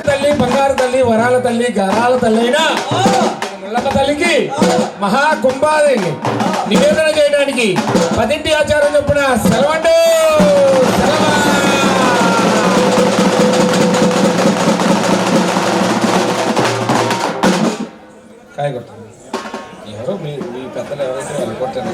తల్లి బంగారు తల్లి వరాల తల్లి గరాల తల్లి అయినా ముల్లమ్మ తల్లికి మహాకుంభాది నివేదన చేయడానికి 10 ఆచారం చొప్పున సెలవండు కాయ కొట్టండి. ఎవరో మీ పెద్దలు ఎవరైతే వాళ్ళు కొట్టండి.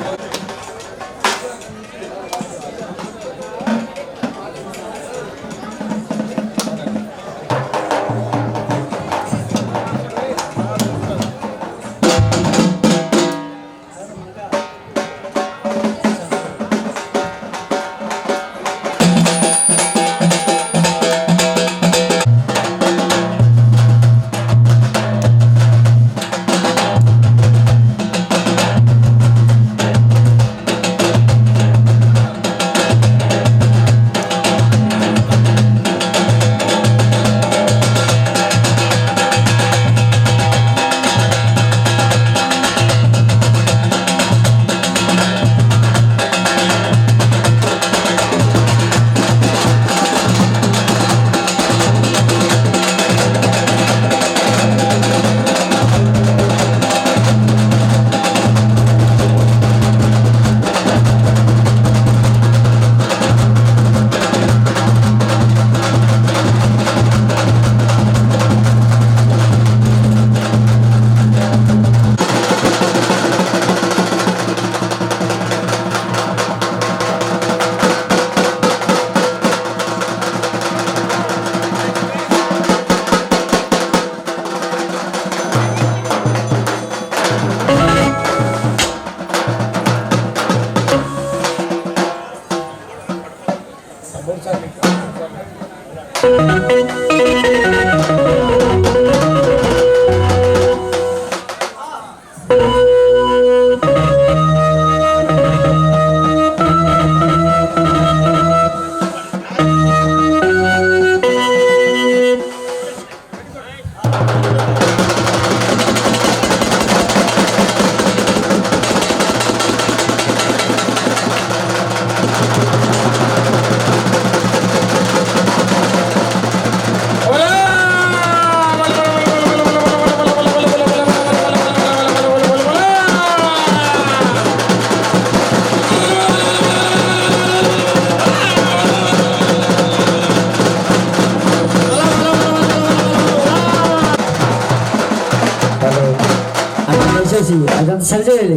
అదంతా సరి చేయాలి.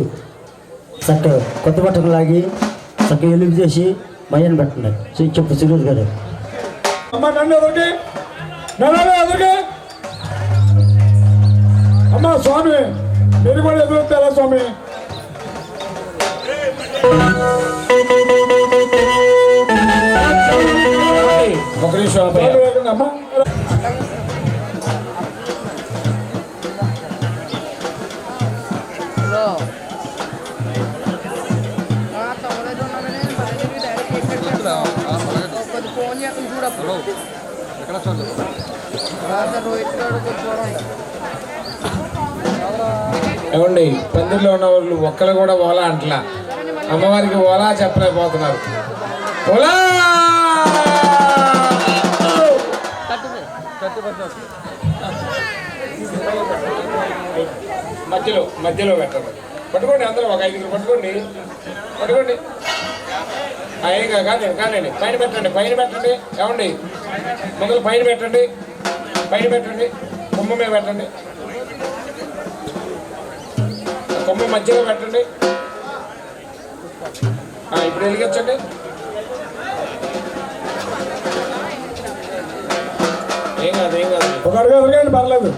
చక్కగా కొత్త బట్టలు లాగి చక్కగా ఎలుగు చేసి మయ్యను పెట్టండి. చెప్పు సురేష్ గారు. అమ్మ స్వామి మీరు కూడా ఎదురుతారా స్వామి? ఒక నిమిషం అమ్మ. ఏమండి, పందిరిలో ఉన్న వాళ్ళు ఒక్కరు కూడా ఓలా అంటలా, అమ్మవారికి ఓలా చెప్పలేకపోతున్నారు. ఓలా మధ్యలో పెట్టండి. పట్టుకోండి, అందరూ ఒక 5 పట్టుకోండి. ఏం కాదు కానండి. పైన పెట్టండి. ఏమండి, మొదలు పైన పెట్టండి. కొమ్మ మీద పెట్టండి. కొమ్మ మధ్యలో పెట్టండి. ఇప్పుడు వెలిగించండి. ఏం కాదు ఒక అడుగు పర్లేదు.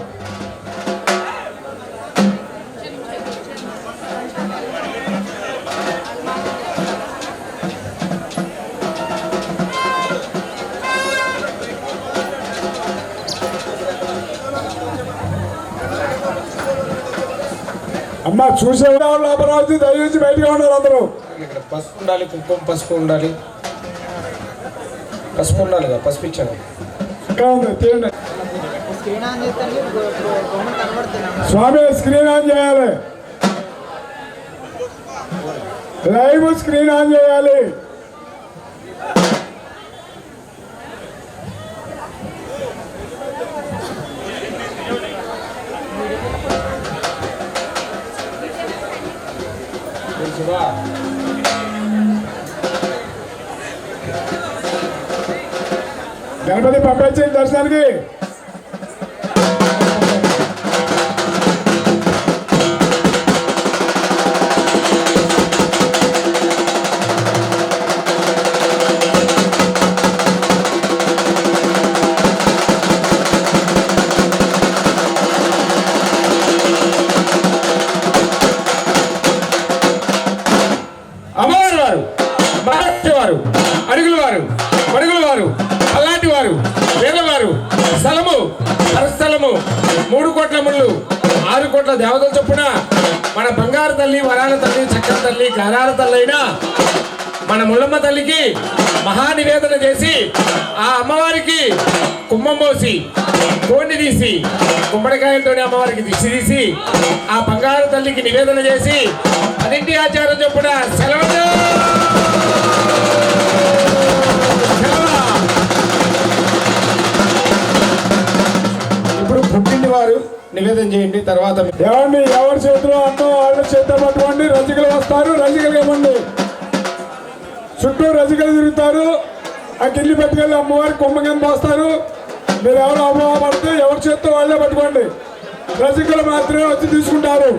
అమ్మ చూసేవాళ్ళు లోపల దయచేసి బయటగా ఉన్నారు అందరూ. ఇక్కడ పసుపు ఉండాలి, కుంకుమ పసుపు ఉండాలి. పసుపు ఉండాలిగా, పసుపు ఇచ్చాను. తీయండి. స్వామి స్క్రీన్ ఆన్ చేయాలి, లైవ్ స్క్రీన్ ఆన్ చేయాలి. గణపతి పంపించండి దర్శనానికి. అమ్మవారి వారు, మహారాష్ట్ర వారు, అడుగుల వారు, మడుగుల వారు, అలాంటి వారు, వేల వారు, స్థలము పరస్థలము, 3 కోట్ల ముళ్ళు, 6 కోట్ల దేవతల చొప్పున మన బంగారు తల్లి, వరాల తల్లి, చక్కెర తల్లి, గారాల తల్లి అయినా మన ముళ్ళమ్మ తల్లికి మహానివేదన చేసి ఆ అమ్మవారికి కుంభం పోసి కోడిని తీసి గుమ్మడికాయలతోనే అమ్మవారికి దిష్టి తీసి ఆ బంగారు తల్లికి నివేదన చేసి 10 ఆచారం చొప్పున సెలవు. ఇప్పుడు పుట్టింటి వారు నివేదన చేయండి. తర్వాత ఏమండి, ఎవరి చేతిలో అన్నం వాళ్ళ చేతిలో పట్టుకోండి. రసికలు వస్తారు, రసికలు ఇవ్వండి. చుట్టూ రసికలు తిరుగుతారు. ఆ గిల్లి పట్టుకెళ్ళి అమ్మవారి కుంభకం పోస్తారు. మీరు ఎవరు అమ్మవారు పడితే ఎవరి చేతితో వాళ్ళే పట్టుకోండి. రసికలు మాత్రమే వచ్చి తీసుకుంటారు.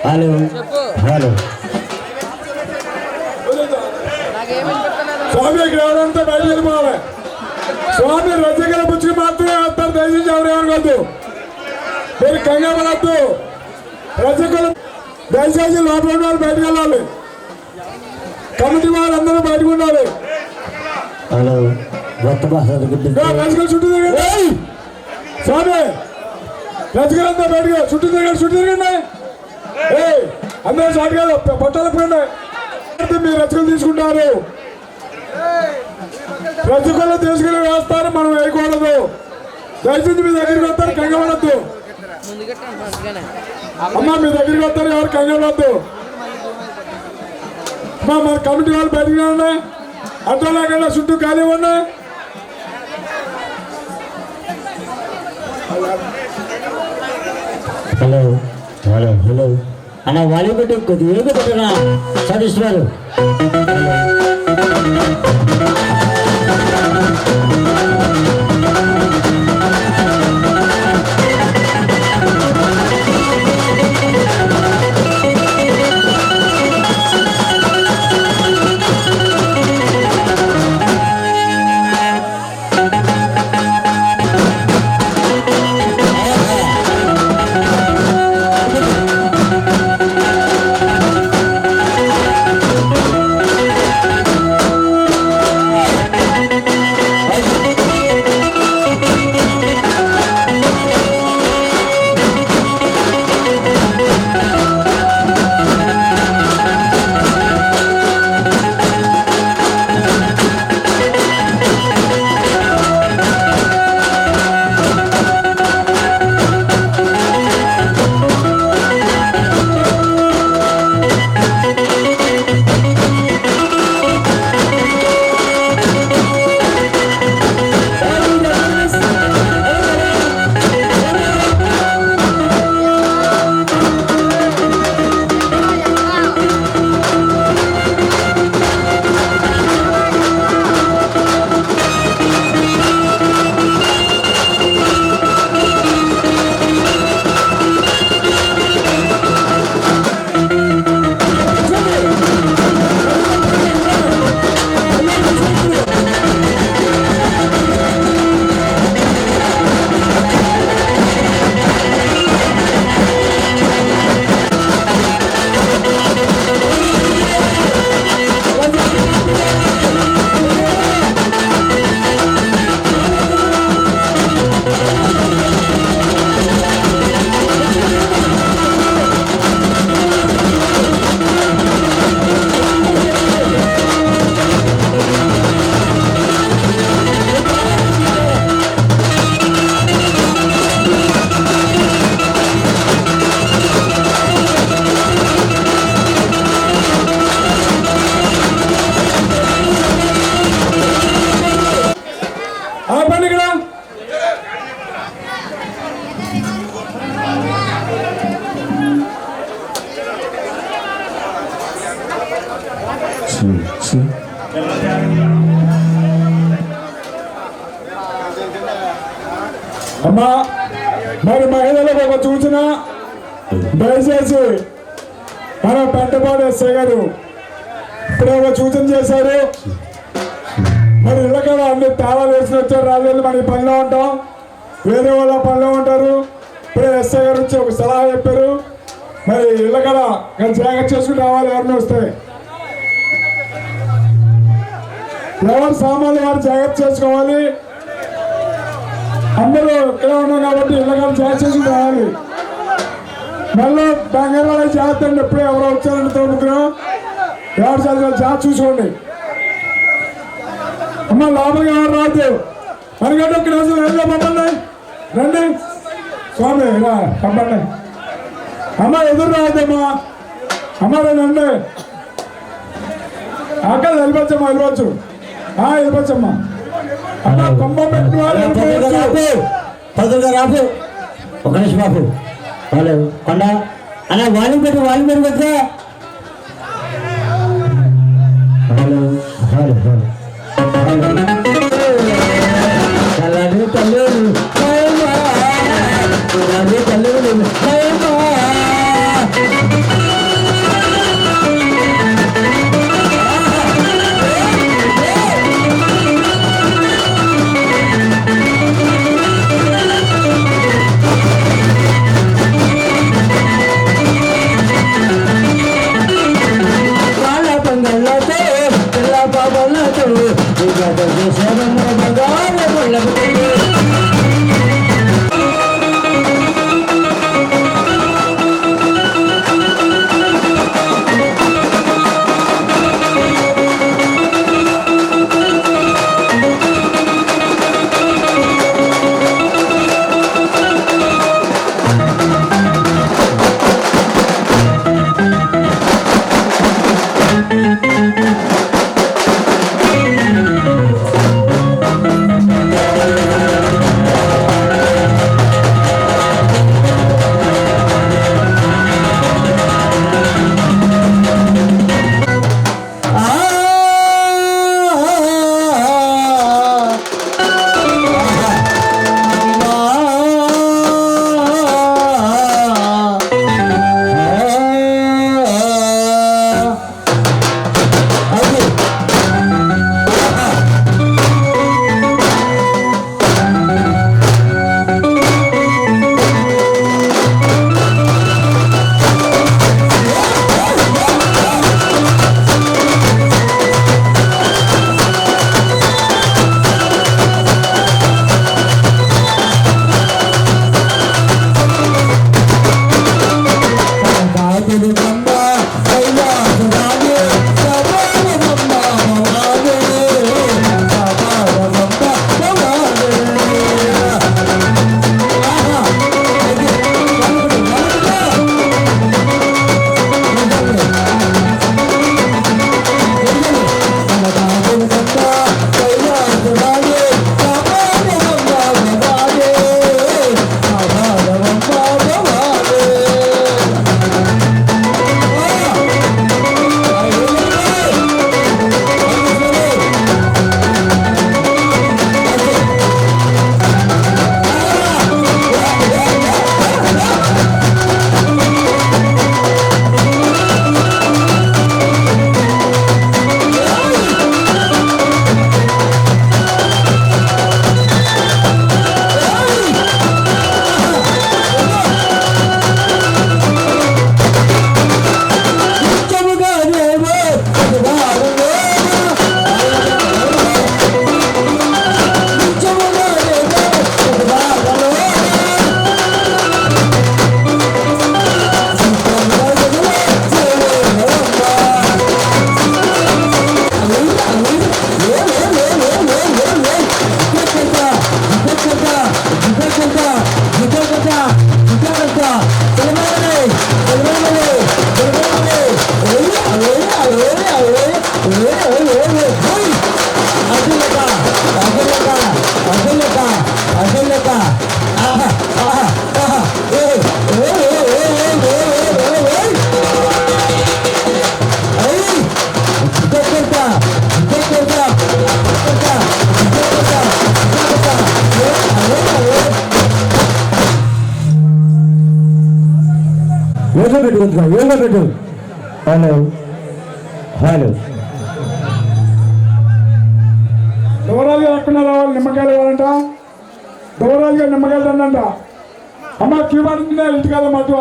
హలో హలో స్వామి ఇక్కడ ఎవరంతా బయట వెళ్ళిపోవాలి. స్వామి రసికల పుచ్చుకు మాత్రమే వస్తారు. దయచేసి ఎవరేమనుకోద్దు, మీరు కంగారు పడద్దు. రసికలు దయచేసి లోపల వాళ్ళు బయటకు వెళ్ళాలి. కమిటీ వారు అందరూ బయటకు ఉండాలి. హలో రసికలు చుట్టూ తిరగండి. స్వామి రసికలంతా బయటకు చుట్టూ తిరగండి. అందరూ షార్ట్ కాదు, పట్టాలు పోయండి. మీరు రసికలు తీసుకుంటారు. రసికలు తీసుకుని వేస్తారు, మనం వేయకూడదు. దయచేసి మీ దగ్గరికి వస్తారు, కంగపడద్దు. అమ్మా మీ దగ్గరికి వస్తారు, ఎవరు కంగపడద్దు. మన కమిటీ వాళ్ళు బయటగా ఉన్నా అట్లా చుట్టూ ఖాళీ ఉన్నా హలో హలో హలో అన్న వాళ్ళు పెట్టి కొద్దిగా పెట్టనా సతీశ్వరు అమ్మా మరి మహిళలకు ఒక సూచన దయచేసి మన పెంటపాడు ఎస్ఐ గారు ఇప్పుడే ఒక సూచన చేశారు. మరి ఇళ్ళకడ అన్ని తాళాలు వేసిన వచ్చారు రాలేదు మన పనిలో ఉంటాం, వేరే వాళ్ళ పనిలో ఉంటారు. ఇప్పుడే ఎస్ఐ గారు వచ్చి ఒక సలహా చెప్పారు. మరి ఇళ్ళకడ జాగ్రత్త చేసుకుని రావాలి. ఎవరిని వస్తే ఎవరు సామాన్లు వారు జాగ్రత్త చేసుకోవాలి. అందరూ ఇక్కడ ఉన్నాం కాబట్టి ఇళ్ళకడ జాగ్రత్త చేసుకుని రావాలి. మళ్ళీ బంగారాలు జాగ్రత్త అండి. ఎప్పుడే ఎవరో వచ్చారంటే తోడుకున్నాం ఎవరు చదివాలి జాగ్రత్త చూసుకోండి. అమ్మ లోపలికి ఎవరు రావద్దు. మనకంటే ఒక రోజు రండి పంపండి, రండి స్వామి రా పంపండి. అమ్మ ఎదురు రావద్దమ్మా. అమ్మ రండి అక్కడ వెళ్ళిపోవచ్చమ్మా, వెళ్ళిపోవచ్చు వెళ్ళిపోవచ్చమ్మా. అమ్మ కొమ్మ పెట్టిన వాళ్ళు పదులుగా రాపు. ఒక నిమిషం బాబు వాళ్ళు కొండ అలా వాళ్ళు పెట్టి హలో హలో హలో తల్లి తల్లి పొంగళ్ళతో పిల్ల పాపలతో పెట్టు కొద్దిగా ఏళ్ళో పెట్టు. హలో హలో యువరాజు గారు ఎక్కడ రావాలి? నిమ్మకాయలు కావాలంట. యువరాజు గారు నిమ్మకాయలు తండంట. అమ్మ క్యూ పడుతుందా? ఇంటి కాదు మటు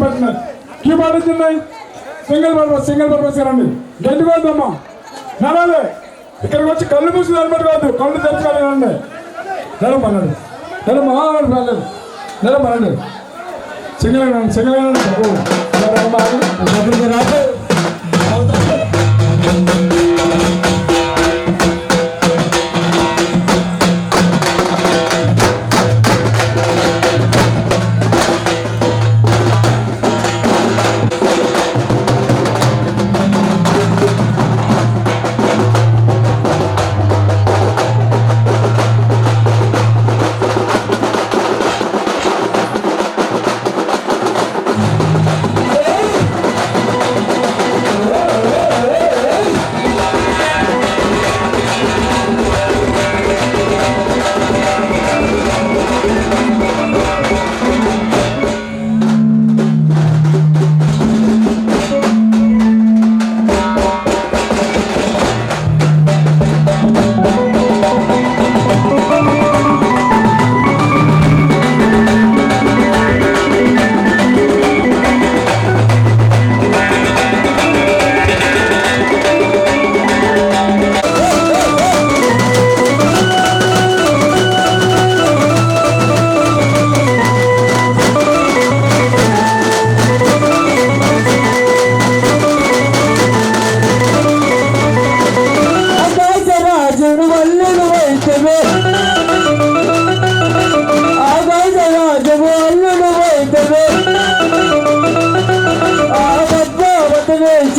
పడుతున్నాయి. క్యూ పడుతున్నాయి. సింగిల్ పర్పస్ రండి. గెంటుకోవద్దమ్మా, నడాలి. ఇక్కడికి వచ్చి కళ్ళు మూసి నిలబెట్టుకోవద్దు, కళ్ళు తెచ్చుకోవాలి. రండి, నిలబడండి, నిలబడండి. సింగిల్ రాదు.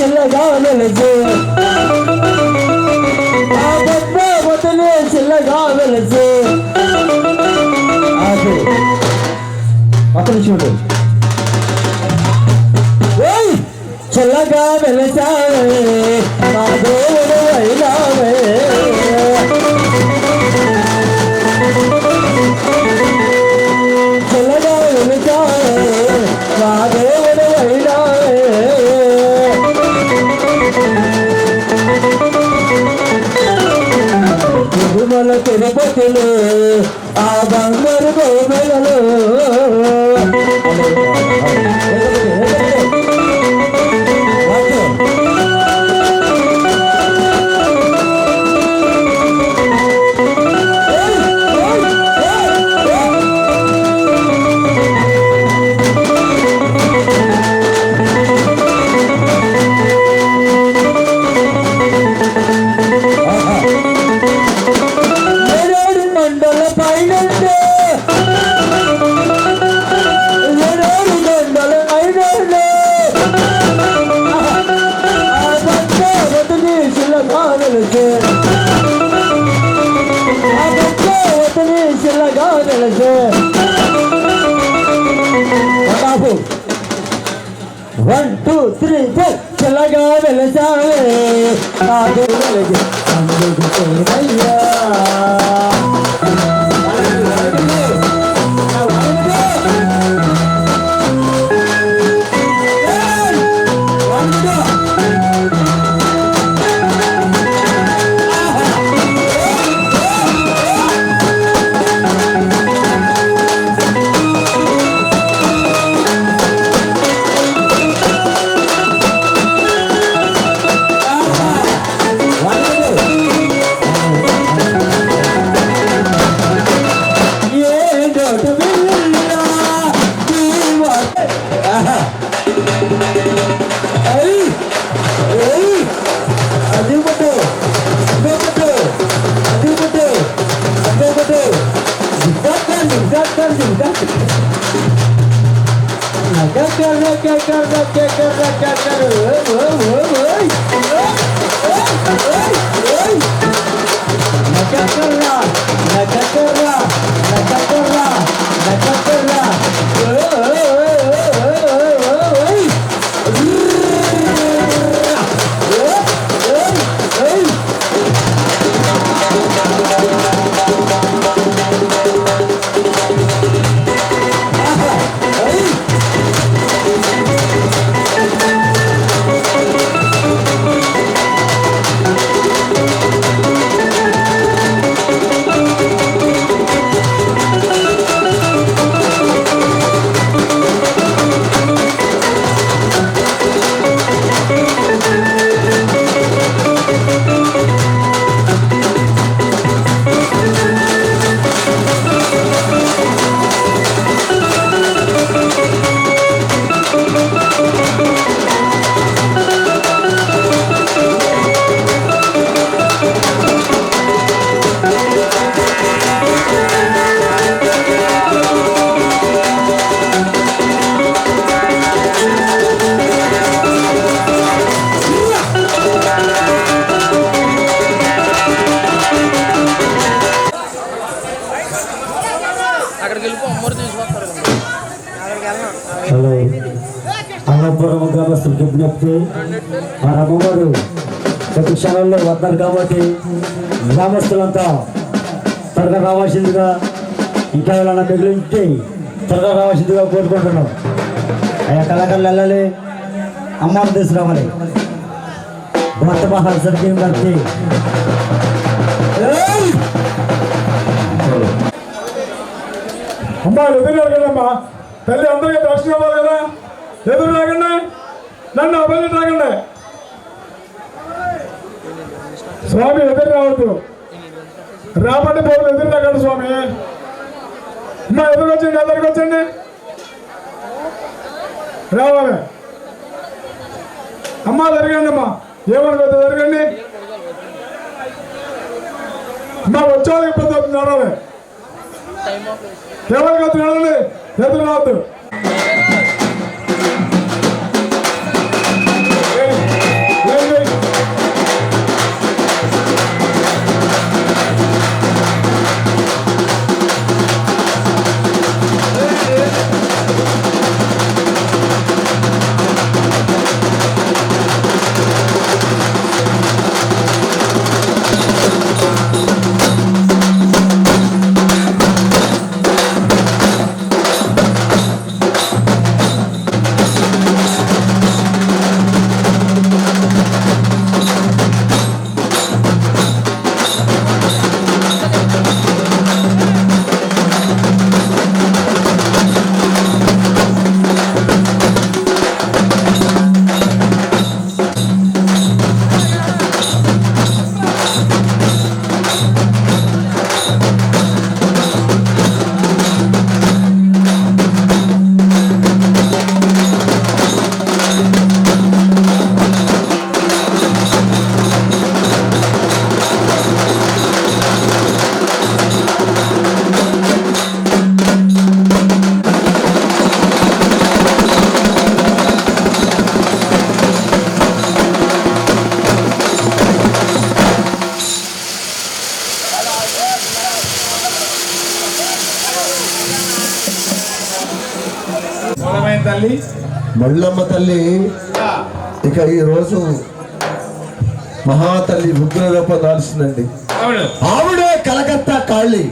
చిల్లగా వెలజు చిల్లగా వెలజు అక్కడ చూడు. చిల్లగా వెలసావే నా దేవుడు అయినావే. చిల్లగా వెలసావే నా దేవుడు అయినావే. తిరుమల తిరుపతిలో ఆ బంగారు గోమెలలో One, two, three, four. చిల్లగా వెలసావే నాదు వెలగే అందుకు తోడయ్యా. హలో అన్నపురం గ్రామస్తులకు విజ్ఞప్తి మా అమ్మగారు ప్రతి క్షణంలో వస్తారు కాబట్టి గ్రామస్తులంతా త్వరగా రావాల్సిందిగా ఇంకా ఏమైనా మిగిలింటే త్వరగా రావాల్సిందిగా కోరుకుంటున్నాం. ఆయా కళాకారులు వెళ్ళాలి, అమ్మవారు తీసుకురావాలి. భర్త మహారాజ్ సర్కిల్ గారికి అమ్మా ఎదురు రాగండమ్మా, తల్లి అందరికీ దర్శనం ఇవ్వాలి కదా, ఎదురు రాగండి, నన్ను అబ్బాయి రాగండి. స్వామి ఎదురు రావద్దు, రాబట్టి పోదు, ఎదురు రాగండి స్వామి. అమ్మా ఎదురు వచ్చండి, అందరికి వచ్చండి, రావాలి. అమ్మా జరగండి, అమ్మా ఏమనుకోద్దు జరగండి. అమ్మా వచ్చే వాళ్ళకి ఇబ్బంది అవుతుంది, నడవాలి. ఎవరికి వద్దు నడండి, ఎదురు రావద్దు. తల్లి మల్లమ్మ తల్లి ఇక ఈ రోజు మహాతల్లి ఉగ్ర రూపం దాల్సిందండి. ఆవిడే కలకత్తా కాళీ,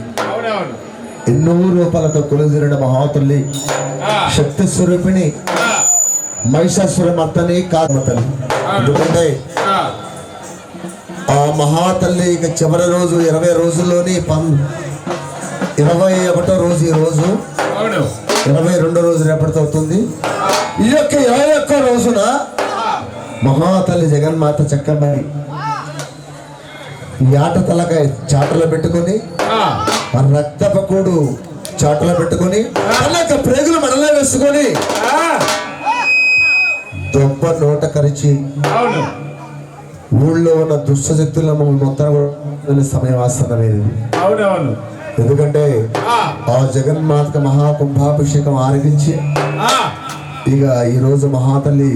ఎన్నో రూపాలతో కొలుదిరిన మహాతల్లి, శక్తి స్వరూపిణి, మహిషాసురమర్తని కామతల్లి. ఎందుకంటే ఆ మహాతల్లి ఇక చివరి రోజు 20 రోజుల్లోని 21వ రోజు ఈ రోజు, 22వ రోజు రేపటితో అవుతుంది. ఈ యొక్క 21వ రోజున మహాతల్లి జగన్మాత చక్కబడి ఈ ఆట తలకాయ చాటలో పెట్టుకొని, ఆ రక్తపకుడు చాటలో పెట్టుకొని, తనక ప్రేగులు మనలో వేసుకొని, దొబ్బ నోట కరిచి ఊళ్ళో ఉన్న దుష్టశక్తులను మొత్తం సమయం ఆసనమైనది. ఎందుకంటే ఆ జగన్మాత మహాకుంభాభిషేకం ఆరగించి ఇక ఈరోజు మహాతల్లి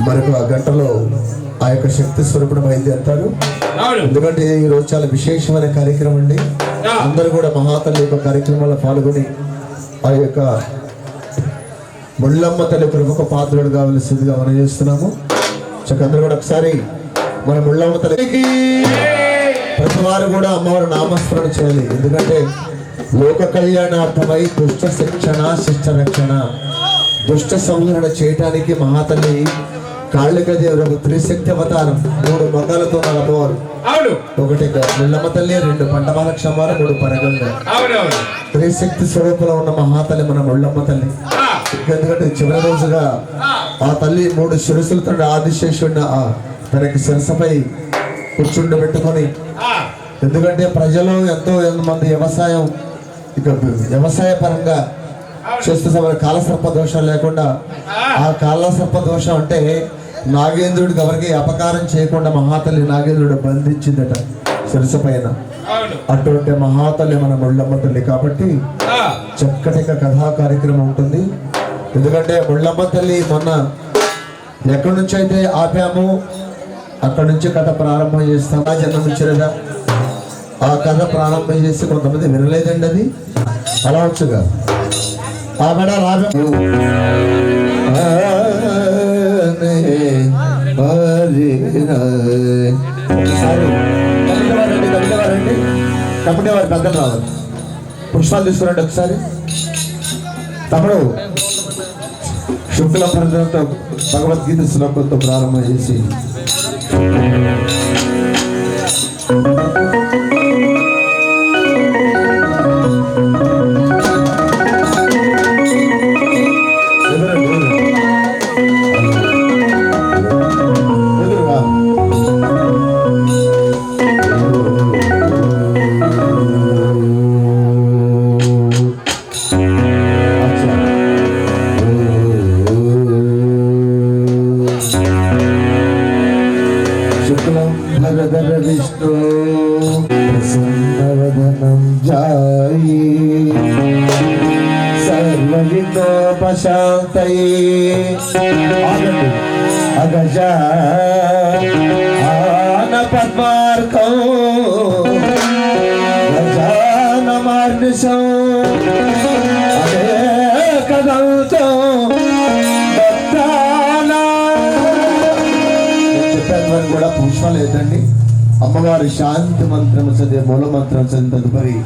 మరొక గంటలో ఆ యొక్క శక్తి స్వరూపుడు బయలుదేరుతారు. ఎందుకంటే ఈ రోజు చాలా విశేషమైన కార్యక్రమం అండి. అందరూ కూడా మహాతల్లి యొక్క కార్యక్రమంలో పాల్గొని ఆ యొక్క ముళ్ళమ్మ తల్లి ప్రముఖ పాత్రుడు కావలసిందిగా మనం చేస్తున్నాము. అందరూ కూడా ఒకసారి మన ముళ్ళమ్మ తల్లికి ప్రతి వారు కూడా అమ్మవారి నామస్మరణ చేయాలి. ఎందుకంటే లోక కళ్యాణార్థమై దుష్ట శిక్షణ శిష్ట రక్షణ దుష్ట సంహరణ చేయటానికి మహాతల్లి కాళికాదేవి త్రిశక్తి అవతారం 3 మగాలతో అమ్మవారు. ఒకటి ముళ్ళమ్మ తల్లి, 2 పంటమాలక్షమ్మారు, 3 పరగంగా త్రిశక్తి స్వరూపంలో ఉన్న మహాతల్లి మన ముళ్ళమ్మ తల్లి. ఎందుకంటే చివరి రోజుగా ఆ తల్లి 3 శిరసులతో ఆదిశేషుడిని తనకి శిరసపై కూర్చుండబెట్టుకొని, ఎందుకంటే ప్రజలు ఎంతో మంది వ్యవసాయ పరంగా చేస్తున్న కాలసర్ప దోషం లేకుండా, ఆ కాలసర్ప దోషం అంటే నాగేంద్రుడికి ఎవరికి అపకారం చేయకుండా మహాతల్లి నాగేంద్రుడు బంధించిందట శిరస పైన. అటువంటి మహాతల్లి మన ముళ్ళమ్మ తల్లి కాబట్టి చక్కటి కథా కార్యక్రమం ఉంటుంది. ఎందుకంటే ముళ్ళమ్మ తల్లి మొన్న ఎక్కడి నుంచి అయితే ఆపాము అక్కడి నుంచి కథ ప్రారంభం చేస్తాం. ఆ జన్మనిచ్చినదా ఆ కథ ప్రారంభం చేసి కొంతమంది వినలేదండి, అది అలా వచ్చుగా ఆ మేడ రాబే ఒకసారి కమిటీ వారి పెద్దలు రావాలి. పుష్పాలు తీసుకురండి ఒకసారి. తమ్ముడు శుక్ల భరతంతో భగవద్గీత శ్లోకంతో ప్రారంభం చేసి శుక్లం విష్ణు ప్రసన్నవదనం జాయి సర్వవిఘ్నోపశాంతయే అగజాన పద్మార్కం గజానమార్నిశం అనేకదంతం చెప్పేంతవరకు కూడా పుష్పాలు ఎత్తండి. అమ్మవారి శాంతి మంత్రం చదివే మూల మంత్రం చదివిన తదుపరి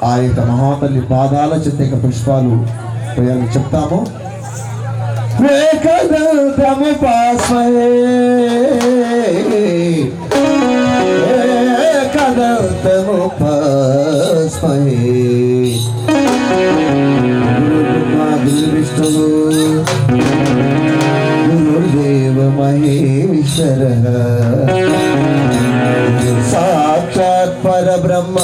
ఆ యొక్క మహాతల్లి పాదాల చెత్త యొక్క పుష్పాలు ప్రయాణం చెప్తాము. ఏకదంతము పాస్మయే ఏకదంతము పాస్మయే గురు విష్ణువు గురుదేవ మహేశ్వర సాక్షాత్ పరబ్రహ్మ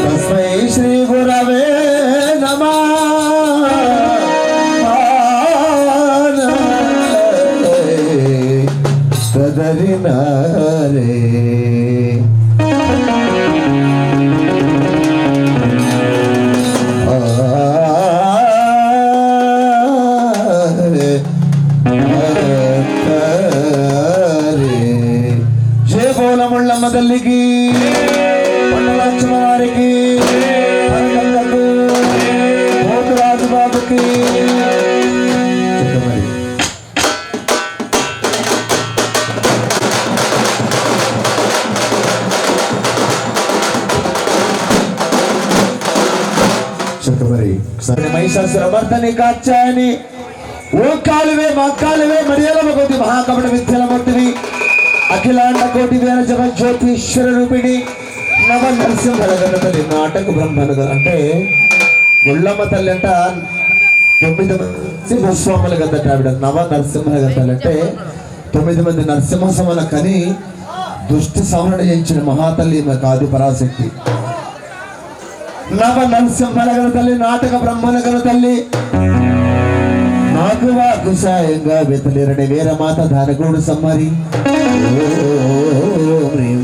తస్మై శ్రీ గురవే నమః. కదరినారే జయబోలముళ్ళమ్మ తల్లికి పండలక్ష్మ వారికి పోతురాజు బాబుకి మహిషాసురమర్దని కాచాయని ఓ కాలువే మా కాలువే మరియల భగవతి మహాకపట విద్యల మూర్తివి అఖిలాండ కోటి వేల జగ జ్యోతిశ్వర రూపిణి నవ నరసింహరగనతల్లి నాటక బ్రహ్మను అంటే ముళ్ళమ్మ తల్లి అంట 9 మంది భూస్వాములు గదట. ఆవిడ నవ నరసింహరగతల్లి అంటే 9 మంది నరసింహసముల కని దుష్టి సంహరణ చేయించిన మహాతల్లి కాదు పరాశక్తి. నవ నరసింహనగర తల్లి నాటక బ్రహ్మనగర తల్లి నాకు వాకు సాయంగా వెతలేరని వీరమాత ధానగూడు సమ్మరి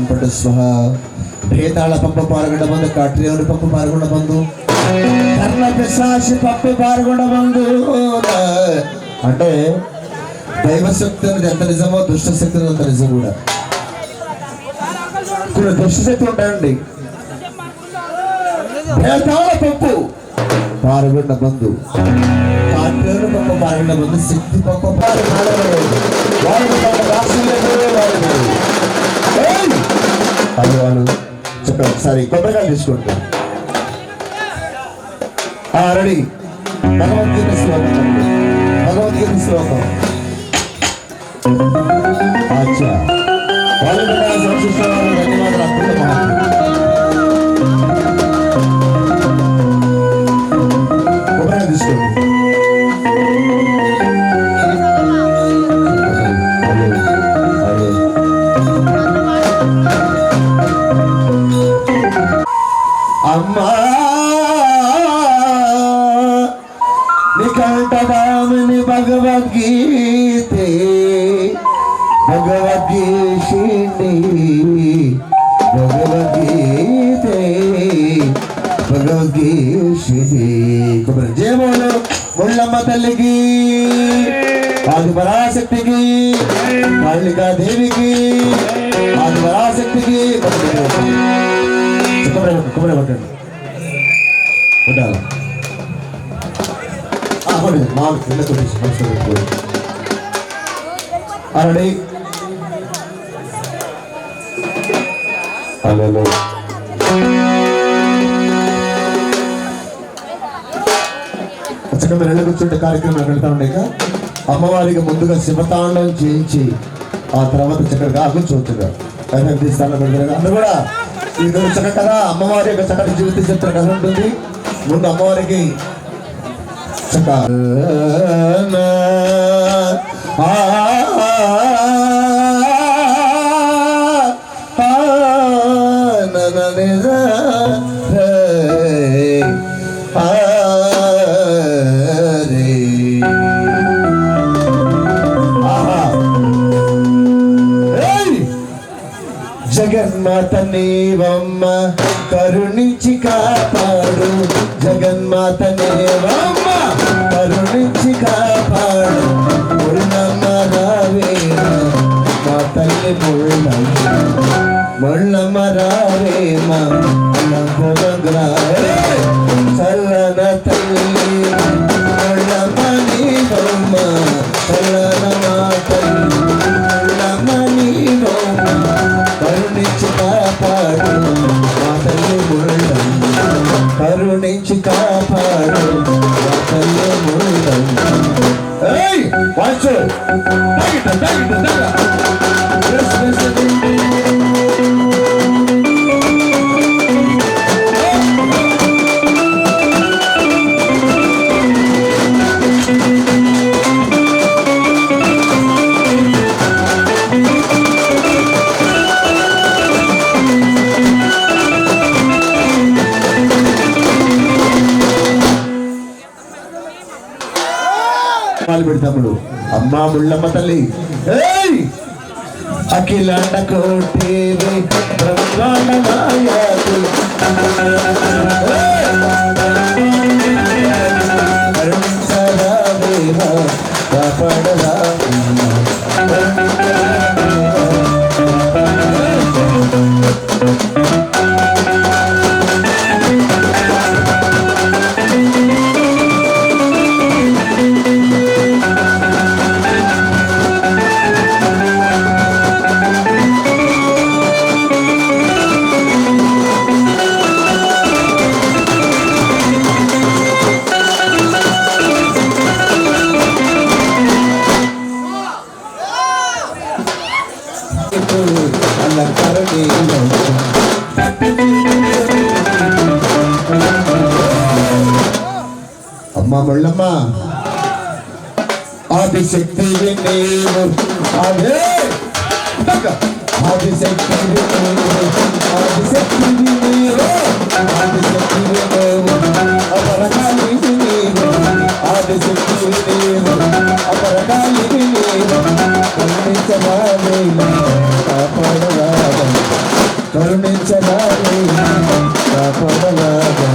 పటు స్వహ భేతాళ పంప పాల్గొండ బంధు కాట్రేవుని పంప పాల్గొండ బంధు కర్ణ పిశాచి పప్పు పాల్గొండ బంధు. అంటే దైవశక్తి అనేది ఎంత నిజమో దుష్టశక్తి అంత నిజం కూడా. కొన్ని దుష్టశక్తి ఉంటాయండి. భేతాళ పప్పు పాల్గొండ బంధు కాట్రేవుని పంప పాల్గొండ బంధు శక్తి పంప వాళ్ళు చెప్పండి ఒకసారి కొబ్బరికాయలు తీసుకుంటారు. రెడీ. భగవద్గీత శ్లోకం భగవద్గీత శ్లోకం అచ్చా వాళ్ళు ధన్యవాదాలు. అద్భుత కొబ్బరికాయ తీసుకోండి. అమ్మా నికంఠదామిని భగవద్గీతే భగవద్గీషిణి భగవద్గీతే భగవద్గీషిణి. జయమోలు ముళ్ళమ్మ తల్లికి ఆది పరాశక్తికి కాళికా దేవికి ఆది పరాశక్తికి కొబ్బరి కొట్టండి ఉండాలి. అమ్మడి మా కింద కొద్ది అలాంటి అలా మీరు వెళ్ళి కూర్చుంటే కార్యక్రమం వెళ్తా ఉండేక అమ్మవారికి ముందుగా శివతాండం చేయించి ఆ తర్వాత చక్కగా కూర్చోవచ్చుగా తీస్తాను అందరూ కూడా ఈ చక్కగా అమ్మవారి యొక్క చక్కటి జీవిత చిత్ర కథ ఉంటుంది. ముందు అమ్మవారికి జగన్మాత నీవమ్మ కరుణించి కాపాడు, జగన్మాత నీవమ్మ కరుణించి కాపాడు, ముళ్ళమ్మ రావేమ మా తల్లి ముళ్ళమ్మ రావేమ చల్లన తల్లి ముళ్ళమ్మ నీవమ్మ చల్లన మా తల్లి ముళ్ళమ్మ నీవమ్మ కరుణించి కాపాడు మా తల్లి ముళ్ళమ్మ కరుణించి కాపాడు మా తల్లి ముళ్ళమ్మ. ఏయ్ వాచు తాగిట తాగిట తాగా పెడతాముడు అమ్మా ముళ్ళమ్మ తల్లి. ఏయ్ అఖిలాండ కోటి బ్రహ్మాండ నాయకు కరుణించరావేమా కాపాడరా అమ్మా ముళ్ళమ్మ ఆదిశక్తి నీవు అదే ఆదిశక్తి ఆదిశక్తి నీవు ఆదిశక్తి నీవు అపరకాలి నీవు ఆదిశక్తి నీవు అపరకాలి నీవు కరుణించరావే కాపాడరావే కరుణించరావే కాపాడరావే.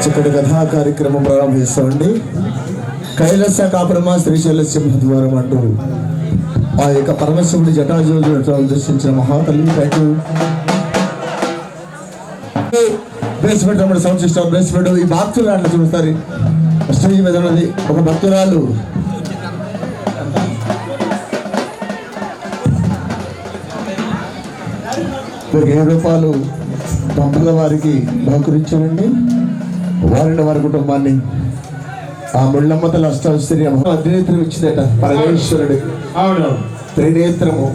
చక్కటి కథా కార్యక్రమం ప్రారంభిస్తామండి. కైలాస కాపురమ శ్రీశైల సింహద్వారం అంటూ ఆ యొక్క పరమశివుడి జటాజోతులను దర్శించిన మహాతల్లి బేస్మెంట్ అమ్మడి సౌండ్ సిస్టమ్ బేస్మెంట్ ఈ భక్తులు అట్లా చూస్తారు. స్టేజ్ మీద ఉన్నది ఒక భక్తురాలు ₹7 దంపతుల వారికి బహుకరించారండి. వారిని వారి కుటుంబాన్ని ఆ ముళ్ళమ్మ తల్లి అష్టాశ్చర్యం అగ్నేత్రం ఇచ్చిందట పరమేశ్వరుడు. అవును. త్రినేత్రము.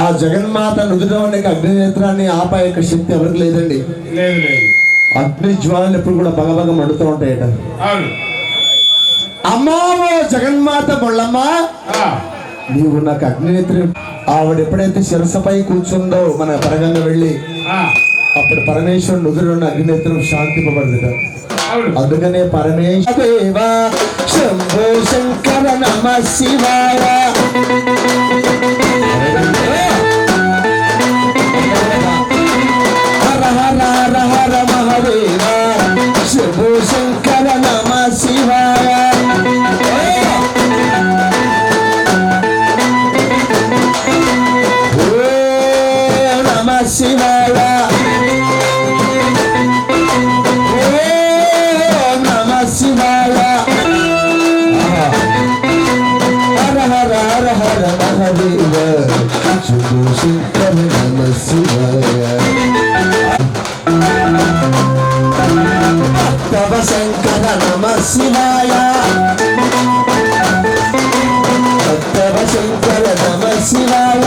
ఆ జగన్మాత నుదుటకి అగ్నినేత్రాన్ని ఆపే యొక్క శక్తి ఎవరికి లేదండి. లేదు లేదు. అగ్ని జ్వాలలు ఎప్పుడు కూడా బగబగ మండుతూ ఉంటాయట. అవును. అమ్మావో జగన్మాత ముళ్ళమ్మ, నీవు నాకు అగ్నినేత్రం. ఆవిడ ఎప్పుడైతే శిరసపై కూర్చుందో మన పరగంగా వెళ్ళి అప్పుడు పరమేశ్వరుడు నుదురున్న అగ్నినేత్రం శాంతింపబడదు. అందుకనే పరమేశ్వర శంభో శంకర నమ శివాయ. హర హర హర హర మహాదేవ శంభో శంకర నమ శివాయ. నమ శివాయ. నమ శివాయ. హర హర హర హర మహాదేవ శంభో శంకర నమ శివాయ. తవ శంకర నమ శివాయ. తవ శంకర నమ శివాయ.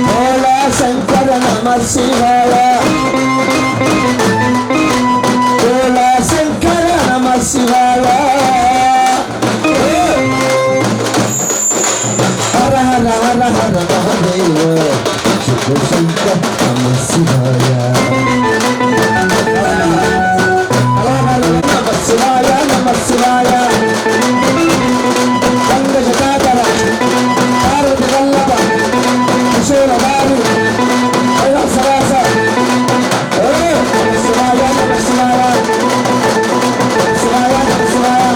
భోళా శంకర నమ శివాయ. భోళా శంకర నమ శివాయ. హర హర హర హర మహాదేవ శంభో శంకర నమ శివాయ. నమ శివాయ. నమ శివాయ. పంకజటాకర పార్వతి వల్లభ కిశోర బాలు కైలాసవాస. నమ శివాయ. నమ శివాయ. శివాయ. నమ శివాయ.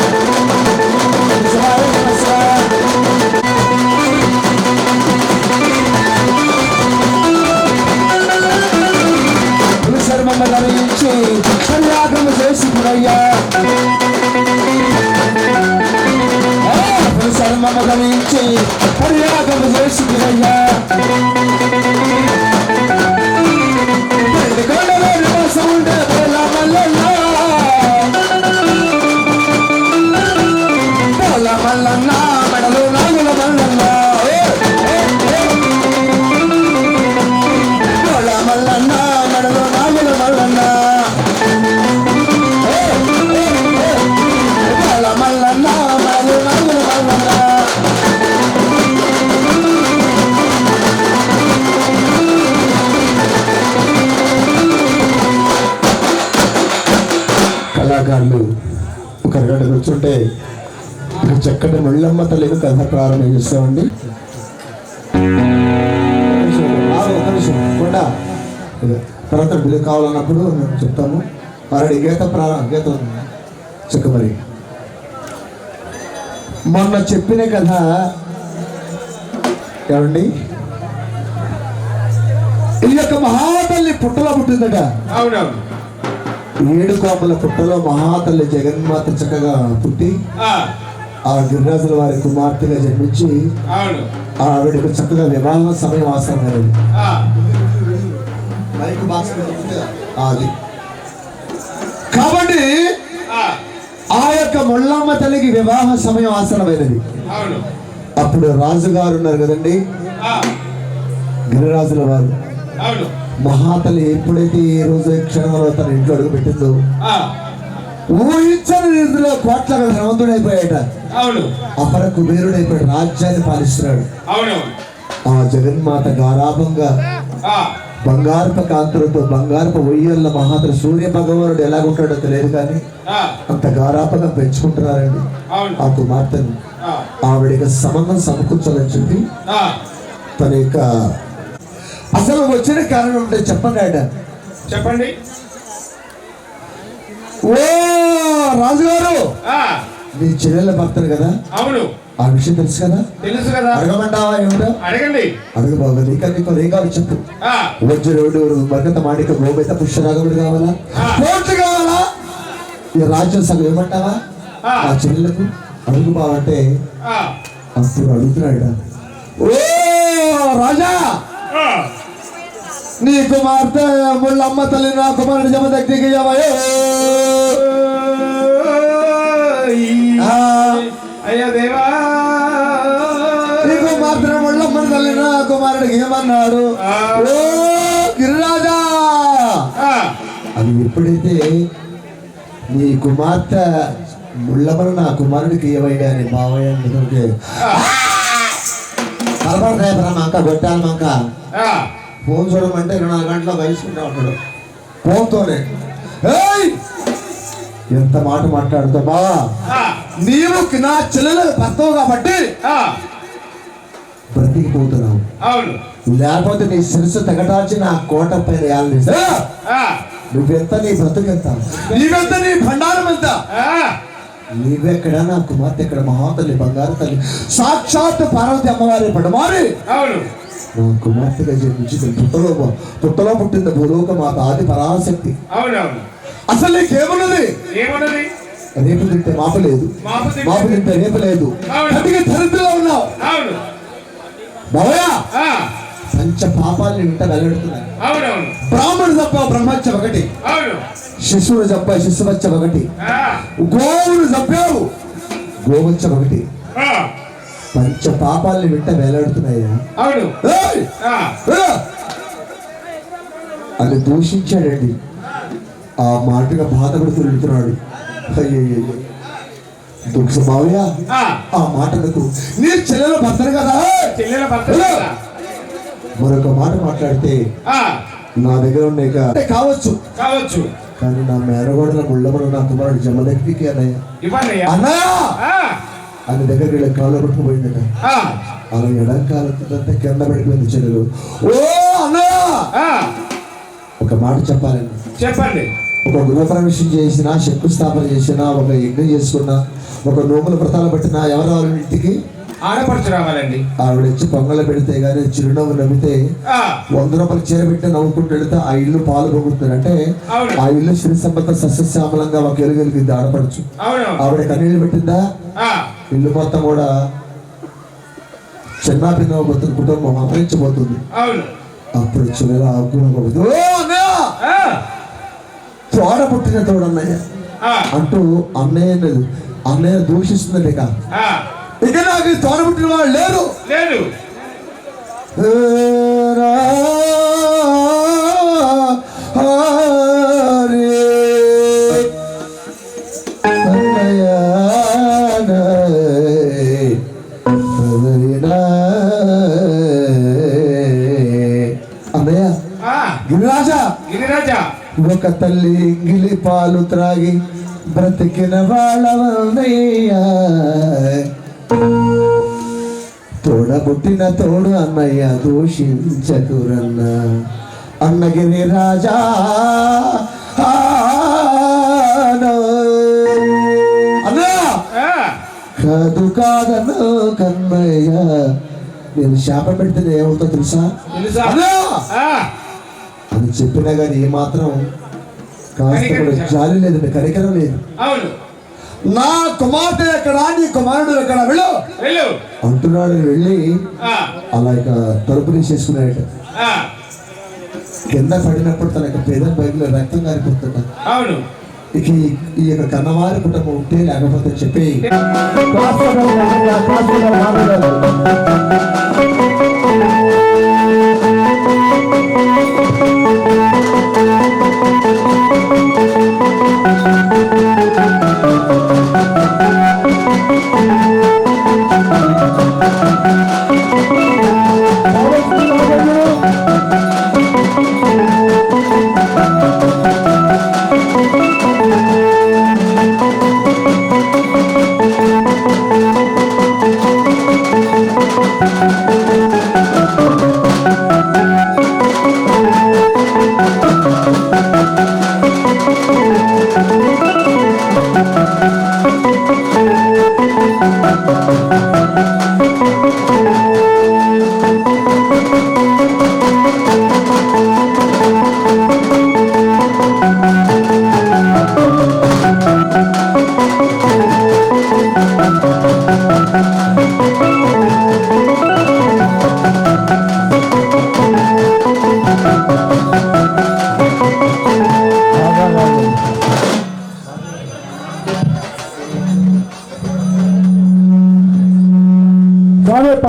శివాయ. నమ శివాయ. శర్మమ్మ ధరించి కన్యాగమ చేసుకున్నయ్యా. శర్మమ్మ ధరించి కన్యాగమ చేసుకున్నయ్యా. కొండలో నివాసం ఉండే బోలా మల్లన్న. బోలా మల్లన్న మెడలో నాగుల మల్లన్న. బోలా మల్లన్న మెడలో నాగుల మల్లన్న. బోలా మల్లన్న మెడలో నాగుల మల్లన్న. కళాకారులు ఒక అరగంట కూర్చుంటే ఒక చక్కటి ముళ్ళమ్మ తల్లికి కథ ప్రారంభం చేస్తామండి. కూడా తర్వాత బిల్లు కావాలన్నప్పుడు మేము చెప్తాము. మరి గీత గీత చెక్క. మరి మొన్న చెప్పిన కథ ఏమండి, ఈ యొక్క మహాతల్లి పుట్టలో పుట్టిందట. అవునవును. 7 కోపల పుట్టలో మహాతల్లి జగన్మాత చక్కగా పుట్టి ఆ గిరిరాజుల వారి కుమార్తెగా జన్మించి ఆవిడకు చక్కగా వివాహ సమయం ఆసన్నమైనది. అది కాబట్టి ఆ యొక్క ముళ్ళమ్మ తల్లికి వివాహ సమయం ఆసనమైనది. అప్పుడు రాజుగారు ఉన్నారు కదండి, గిరిరాజుల వారు. మహాతల్లి ఎప్పుడైతే ఈ రోజు క్షణంలో తన ఇంట్లో అడుగు పెట్టిందో ఊహించని రీతిలో కోట్ల ధనవంతుడైపోయాట. అపర కుబేరుడైపోయాడు, రాజ్యాన్ని పాలిస్తున్నాడు. ఆ జగన్మాత గారాభంగా బంగారపు కాంతులతో బంగారపు ఒయ్యల్ల మహాతల్లి సూర్య భగవానుడు ఎలాగుంటాడో తెలియదు కానీ అంత గారాపంగా పెంచుకుంటున్నారండి ఆ కుమార్తెను. ఆవిడ సంబంధం సమకూర్చాలని చెప్పి తన యొక్క అసలు వచ్చిన కారణం ఉంటే చెప్పండి. ఆయన చెప్పండి. ఓ రాజుగారు, మీ చెల్లెల భర్తను కదా? అవును. ఆ విషయం తెలుసు కదా? తెలుసు కదా. అడగమంటావా? ఏమిటో అడగండి. అడుగు బాబు. నీకు రేగాలు చెప్పు. వజ్రుడు మరకత మాణిక గోబైత పుష్యరాగముడు కావాలా? కోట్లు కావాలా? ఈ రాజ్యం సగం ఏమంటావా? ఆ చెల్లెలకు అడుగు బావంటే అప్పుడు అడుగుతున్నాడు. ఓ రాజా, నీ కుమార్తె ముళ్ళమ్మ తల్లి నా కుమారుడు జమ దగ్గరికి అయ్యో దేవా నీకు మాత్రం ముళ్ళమ్మని తల్లి నా కుమారుడికి ఏమన్నాడు? ఓ గిరిరాజా, అది ఎప్పుడైతే నీ కుమార్తె ముళ్ళమ్మను నా కుమారుడికి ఏమయ్యా అని మావయ్య నిజంకే మంక గొట్టాల మంక ఫోన్ చూడమంటే 24 గంటల వయసుకుంటా ఉంటాడు ఫోన్తోనే. ఎంత మాట మాట్లాడుతావు బావా, నీవు నా చెల్లెలు భర్తవు కాబట్టి బ్రతికిపోతున్నావు. లేకపోతే నీ శిరస్సు తెగటాల్చి నా కోట పైన యాలనిస్తా. నువ్వెంత, నీ బ్రతుకెంత, నీవెంత, నీ భండారం ఎంత? నీవెక్కడ, నా కుమార్తె ఎక్కడ? మహాతల్లి బంగారు తల్లి సాక్షాత్ పార్వతి అమ్మవారి పడమారి నా కుమార్తెగా జన్మించింది. పుట్టలో పుట్టింది భూలోక మాత ఆది పరాశక్తి. అసలు నీకేమున్నది? రేపు తింటే మాపు లేదు, మాపు తింటే రేపు లేదు. దరిద్రలో ఉన్నావు బావయ్య. పంచ పాపాలని వింట వెల్లడుతున్నాయి. బ్రాహ్మణుడు తప్ప బ్రహ్మత్య ఒకటి, శిశువుడు తప్ప శిశువచ్చ ఒకటి, గోవును చంపావు గోవచ్చ ఒకటి. పంచ పాపాలని వింట వేలాడుతున్నాయా? అది దూషించాడండి. ఆ మాటగా బాధపడుతూ వెళ్తున్నాడు. అయ్యయ్యో దుఃఖ మావయ్య, ఆ మాటలకు నీ చెల్లెల భర్తను కదా. మరొక మాట మాట్లాడితే నా దగ్గర ఉన్నాయి కావచ్చు కానీ నా మేనగోడల ముళ్ళమను నా కుమారుడు జమదగ్నికి అన్నయ్య ఆయన దగ్గరికి వెళ్ళి కాళ్ళు పట్టుకుపోయిందట. అలా ఎడంకాలంతా కింద పడిపోయింది చెల్లెలు. ఓ అన్నయ్య, ఒక మాట చెప్పండి. ఒక గృహప్రవేశం చేసినా, శంకుస్థాపన చేసినా, ఒక యజ్ఞం చేసుకున్నా, ఒక నోముల వ్రతాలు పట్టినా ఎవరు వాళ్ళ ఇంటికి ఆడపడుచు రావాలండి. ఆవిడ వచ్చి పొంగలు పెడితే గానీ చిరునవ్వు నవ్వితే 100 రూపాయలు చీర పెట్టి నవ్వుకుంటూ వెళితే ఆ ఇల్లు పాలు పొగుతుంది. అంటే ఆ ఇల్లు శ్రీ సంపద సస్యశ్యామలంగా ఒక ఎలుగెలిగింది ఆడపడుచు. ఆవిడ కన్నీళ్ళు పెట్టిందా, ఇల్లు మొత్తం కూడా చిన్నాభిన్నవబోతుంది, కుటుంబం అమరించబోతుంది. అప్పుడు చిన్న తోడ పుట్టిన తోడన్నయ్య అంటూ అన్నయ్య దూషిస్తుంది. ఇక నాకు తోడ పుట్టిన వాళ్ళు లేరు. అన్నయ్య గిరిరాజా, ఒక తల్లి ఇంగిలి పాలు త్రాగి బ్రతికిన వాళ్ళవన్నయ్యా, తోడబుట్టిన తోడు అన్నయ్య దూషించకురన్న. అన్నగిరి రాజా కాదు కాదన్న కన్నయ్య, నేను శాపం పెడితే ఏమవుతా తెలుసా అని చెప్పినా కానీ ఏమాత్రం కాస్త కూడా జాలి లేదండి, కనికరం లేదు. నా కుమార్తె ఎక్కడ, నీ కుమారుడు ఎక్కడ, వెళ్ళు అంటున్నాడు. వెళ్ళి అలా ఇక తలుపు తీసేసుకున్నాడట. కింద పడినప్పుడు తన యొక్క పేద బయటలో రక్తం గారిపోతున్నా. ఇక ఈ యొక్క కన్నవారి కుటుంబం ఉంటే లేకపోతే చెప్పి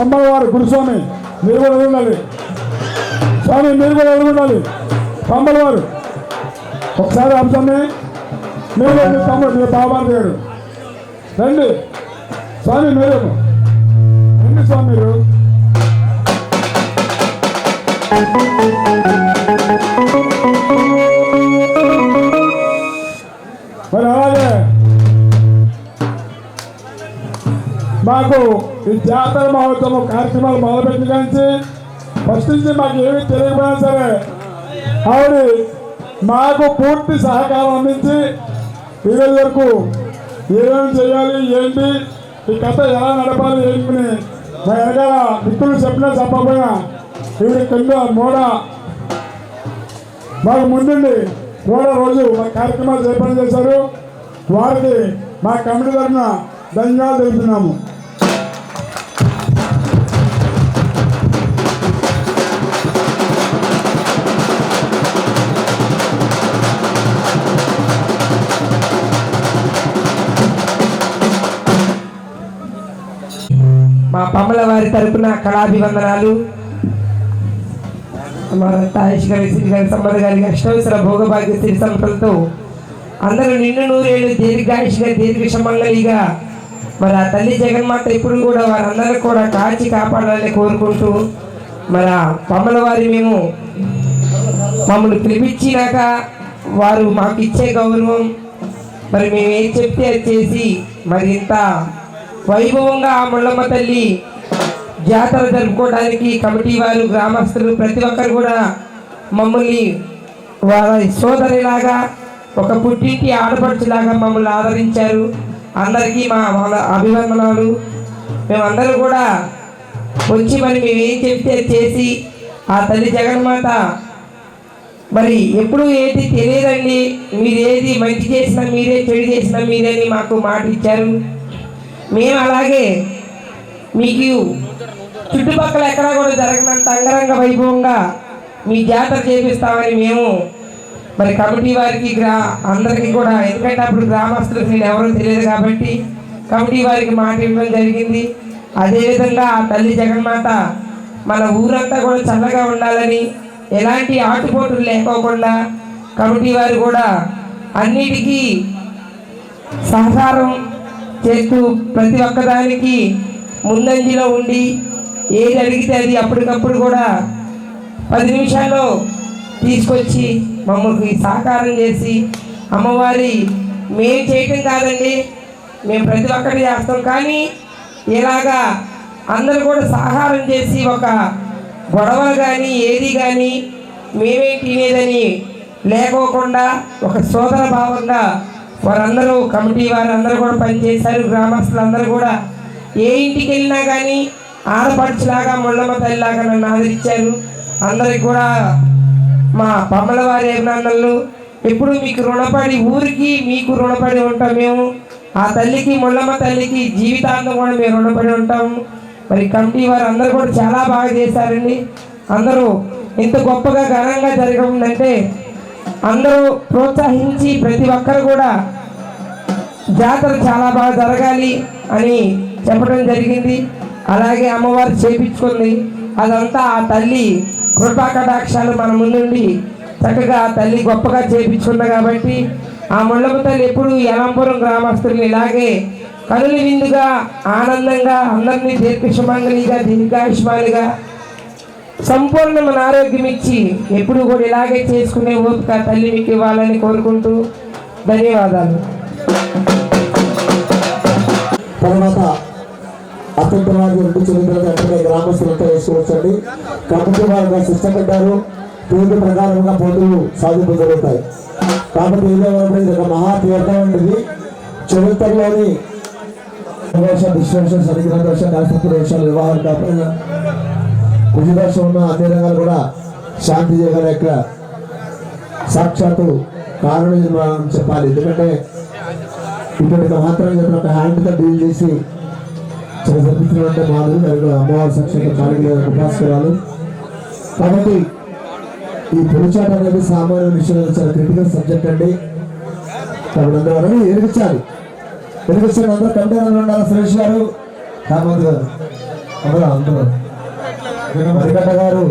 పంబల వారు గురుస్వామి మీరు కూడా ఎదురుండాలి. స్వామి మీరు కూడా ఎదురుండాలి. పంబల వారు ఒకసారి అంశాన్ని మీరు మీ తమ్ముడు మీ బాబాజీ గారు రండి. స్వామి మీరు రండి. స్వామి మీరు మరి అలాగే మాకు ఈ జాతర మహోత్సవం కార్యక్రమాలు మొదలుపెట్టిన కానీ ఫస్ట్ నుంచి మాకు ఏమీ తెలియకపోయినా సరే ఆవిడ మాకు పూర్తి సహకారం అందించి ఈరోజు వరకు ఏమేమి చేయాలి ఏంటి ఈ కథ ఎలా నడపాలి ఏంటి మా వెనకాల మిత్రులు చెప్పినా చెప్పకపోయినా ఈవిడ కింద మాకు ముందుండి రోజు మా కార్యక్రమాలు చేపట్టి చేశారు. వారికి మా కమిటీ తరఫున ధన్యవాదాలు తెలుపుతున్నాము. మా పమ్మల వారి తరపున కళాభివందనాలు. మా తాయేష్ గారి శ్రీ గారి సంపద గారి అష్టవసర భోగభాగ్య శ్రీ సంపదలతో అందరూ నిన్ను నూరేళ్ళు దీర్ఘాయుషిగా దీర్ఘశమంగళిగా మరి ఆ తల్లి జగన్మాత ఎప్పుడు కూడా వారందరూ కూడా కాచి కాపాడాలని కోరుకుంటూ మరి ఆ పమ్మల వారి మేము మమ్మల్ని పిలిపించినాక వారు మాకు ఇచ్చే గౌరవం మరి మేము ఏం చెప్తే అది చేసి మరి ఇంత వైభవంగా ఆ ముళ్ళమ్మ తల్లి జాతర జరుపుకోవడానికి కమిటీ వారు గ్రామస్తులు ప్రతి ఒక్కరు కూడా మమ్మల్ని వారి సోదరిలాగా ఒక పుట్టింటి ఆడపడుచులాగా మమ్మల్ని ఆదరించారు. అందరికీ మా అభివందనాలు. మేమందరూ కూడా వచ్చి మరి మేము ఏం చెప్తే చేసి ఆ తల్లి జగన్మాత మరి ఎప్పుడు ఏది తెలియదండి. మీరు ఏది మంచి చేసినా మీరే, చెడు చేసినా మీరే అని మాకు మాట ఇచ్చారు. మేము అలాగే మీకు చుట్టుపక్కల ఎక్కడా కూడా జరగనంత అంగరంగ వైభవంగా మీ జాతర చేపిస్తామని మేము మరి కమిటీ వారికి అందరికీ కూడా, ఎందుకంటే అప్పుడు గ్రామస్తులకు నేను ఎవరో తెలియదు కాబట్టి కమిటీ వారికి మాట ఇవ్వడం జరిగింది. అదేవిధంగా ఆ తల్లి జగన్మాత మన ఊరంతా కూడా చల్లగా ఉండాలని, ఎలాంటి ఆటుపోటులు లేకోకుండా కమిటీ వారు కూడా అన్నిటికీ సహకారం చేస్తూ ప్రతి ఒక్కదానికి ముందంజలో ఉండి ఏది అడిగితే అది అప్పటికప్పుడు కూడా 10 నిమిషాల్లో తీసుకొచ్చి మమ్మల్ని సహకారం చేసి అమ్మవారి మేము చేయటం కాదండి, మేము ప్రతి ఒక్కటి చేస్తాం, కానీ ఇలాగా అందరూ కూడా సహకారం చేసి ఒక గొడవలు కానీ ఏది కానీ మేమే తినేదని లేకోకుండా ఒక సోదర భావంగా వారందరూ కమిటీ వారందరూ కూడా పనిచేశారు. గ్రామస్తులందరూ కూడా ఏ ఇంటికి వెళ్ళినా కానీ ఆడపడుచులాగా ముళ్ళమ్మ తల్లిలాగా నన్ను ఆదరించారు. అందరికి కూడా మా పమ్మల వారి అభినందనలు. ఎప్పుడు మీకు రుణపడి, ఊరికి మీకు రుణపడి ఉంటాం మేము. ఆ తల్లికి, ముళ్ళమ్మ తల్లికి జీవితాంతం కూడా మేము రుణపడి ఉంటాము. మరి కమిటీ వారు అందరూ కూడా చాలా బాగా చేశారండి. అందరూ ఇంత గొప్పగా ఘనంగా జరగకుందంటే అందరూ ప్రోత్సహించి ప్రతి ఒక్కరు కూడా జాతర చాలా బాగా జరగాలి అని చెప్పడం జరిగింది. అలాగే అమ్మవారు చేపించుకుంది. అదంతా ఆ తల్లి కృపా కటాక్షాలు మన ముందుండి చక్కగా ఆ తల్లి గొప్పగా చేపించుకుంది. కాబట్టి ఆ ముళ్ళమ్మ తల్లి ఎప్పుడు యలంపురం గ్రామస్తుల్ని ఇలాగే కనుల విందుగా ఆనందంగా అందరినీ దీర్ఘశమంగళిగా దీర్ఘాయుష్మాలుగా సంపూర్ణమైన ఆరోగ్యం ఇచ్చి ఎప్పుడు కూడా ఇలాగే చేసుకునే ఓపిక తల్లి మీకు ఇవ్వాలని కోరుకుంటూ ధన్యవాదాలు. తర్వాత అత్యంతరాజు 2 చిరుందరగా అంటే గ్రామస్తులంతా వేసుకోవచ్చండి. కమిటీ వారు ఇష్టపడ్డారు. పేరు ప్రకారంగా పోటీలు సాధింపు జరుగుతాయి. కాబట్టి ఏదేమైనా ఇది ఒక మహాతీర్థం అనేది చరిత్రలోని విశ్వేశ్వర సరిగ్రహ దర్శన శాస్త్ర విషయాలు వివాహం కాకుండా కుజదర్శనం ఉన్న అన్ని రంగాలు కూడా శాంతి జగన్ యొక్క సాక్షాత్తు కారణం చెప్పాలి. ఎందుకంటే ఇక్కడికి మాత్రం చెప్పిన ఒక హ్యాండ్తో డీల్ చేసి జరిపించినట్టే మాదిరి అమ్మవారి సాక్షాత్ కాళీ ఉపాసకురాలు. కాబట్టి ఈ పొలిచాట అనేది సామాన్య విషయం, చాలా క్రిటికల్ సబ్జెక్ట్ అండి. కాబట్టి అందరూ ఎదిగించాలి. అందరూ కంటైనర్లు ఉండాలి. సురేష్ గారు, కామత్ గారు అందరూ అందరూ మరిగడ్డ గారు,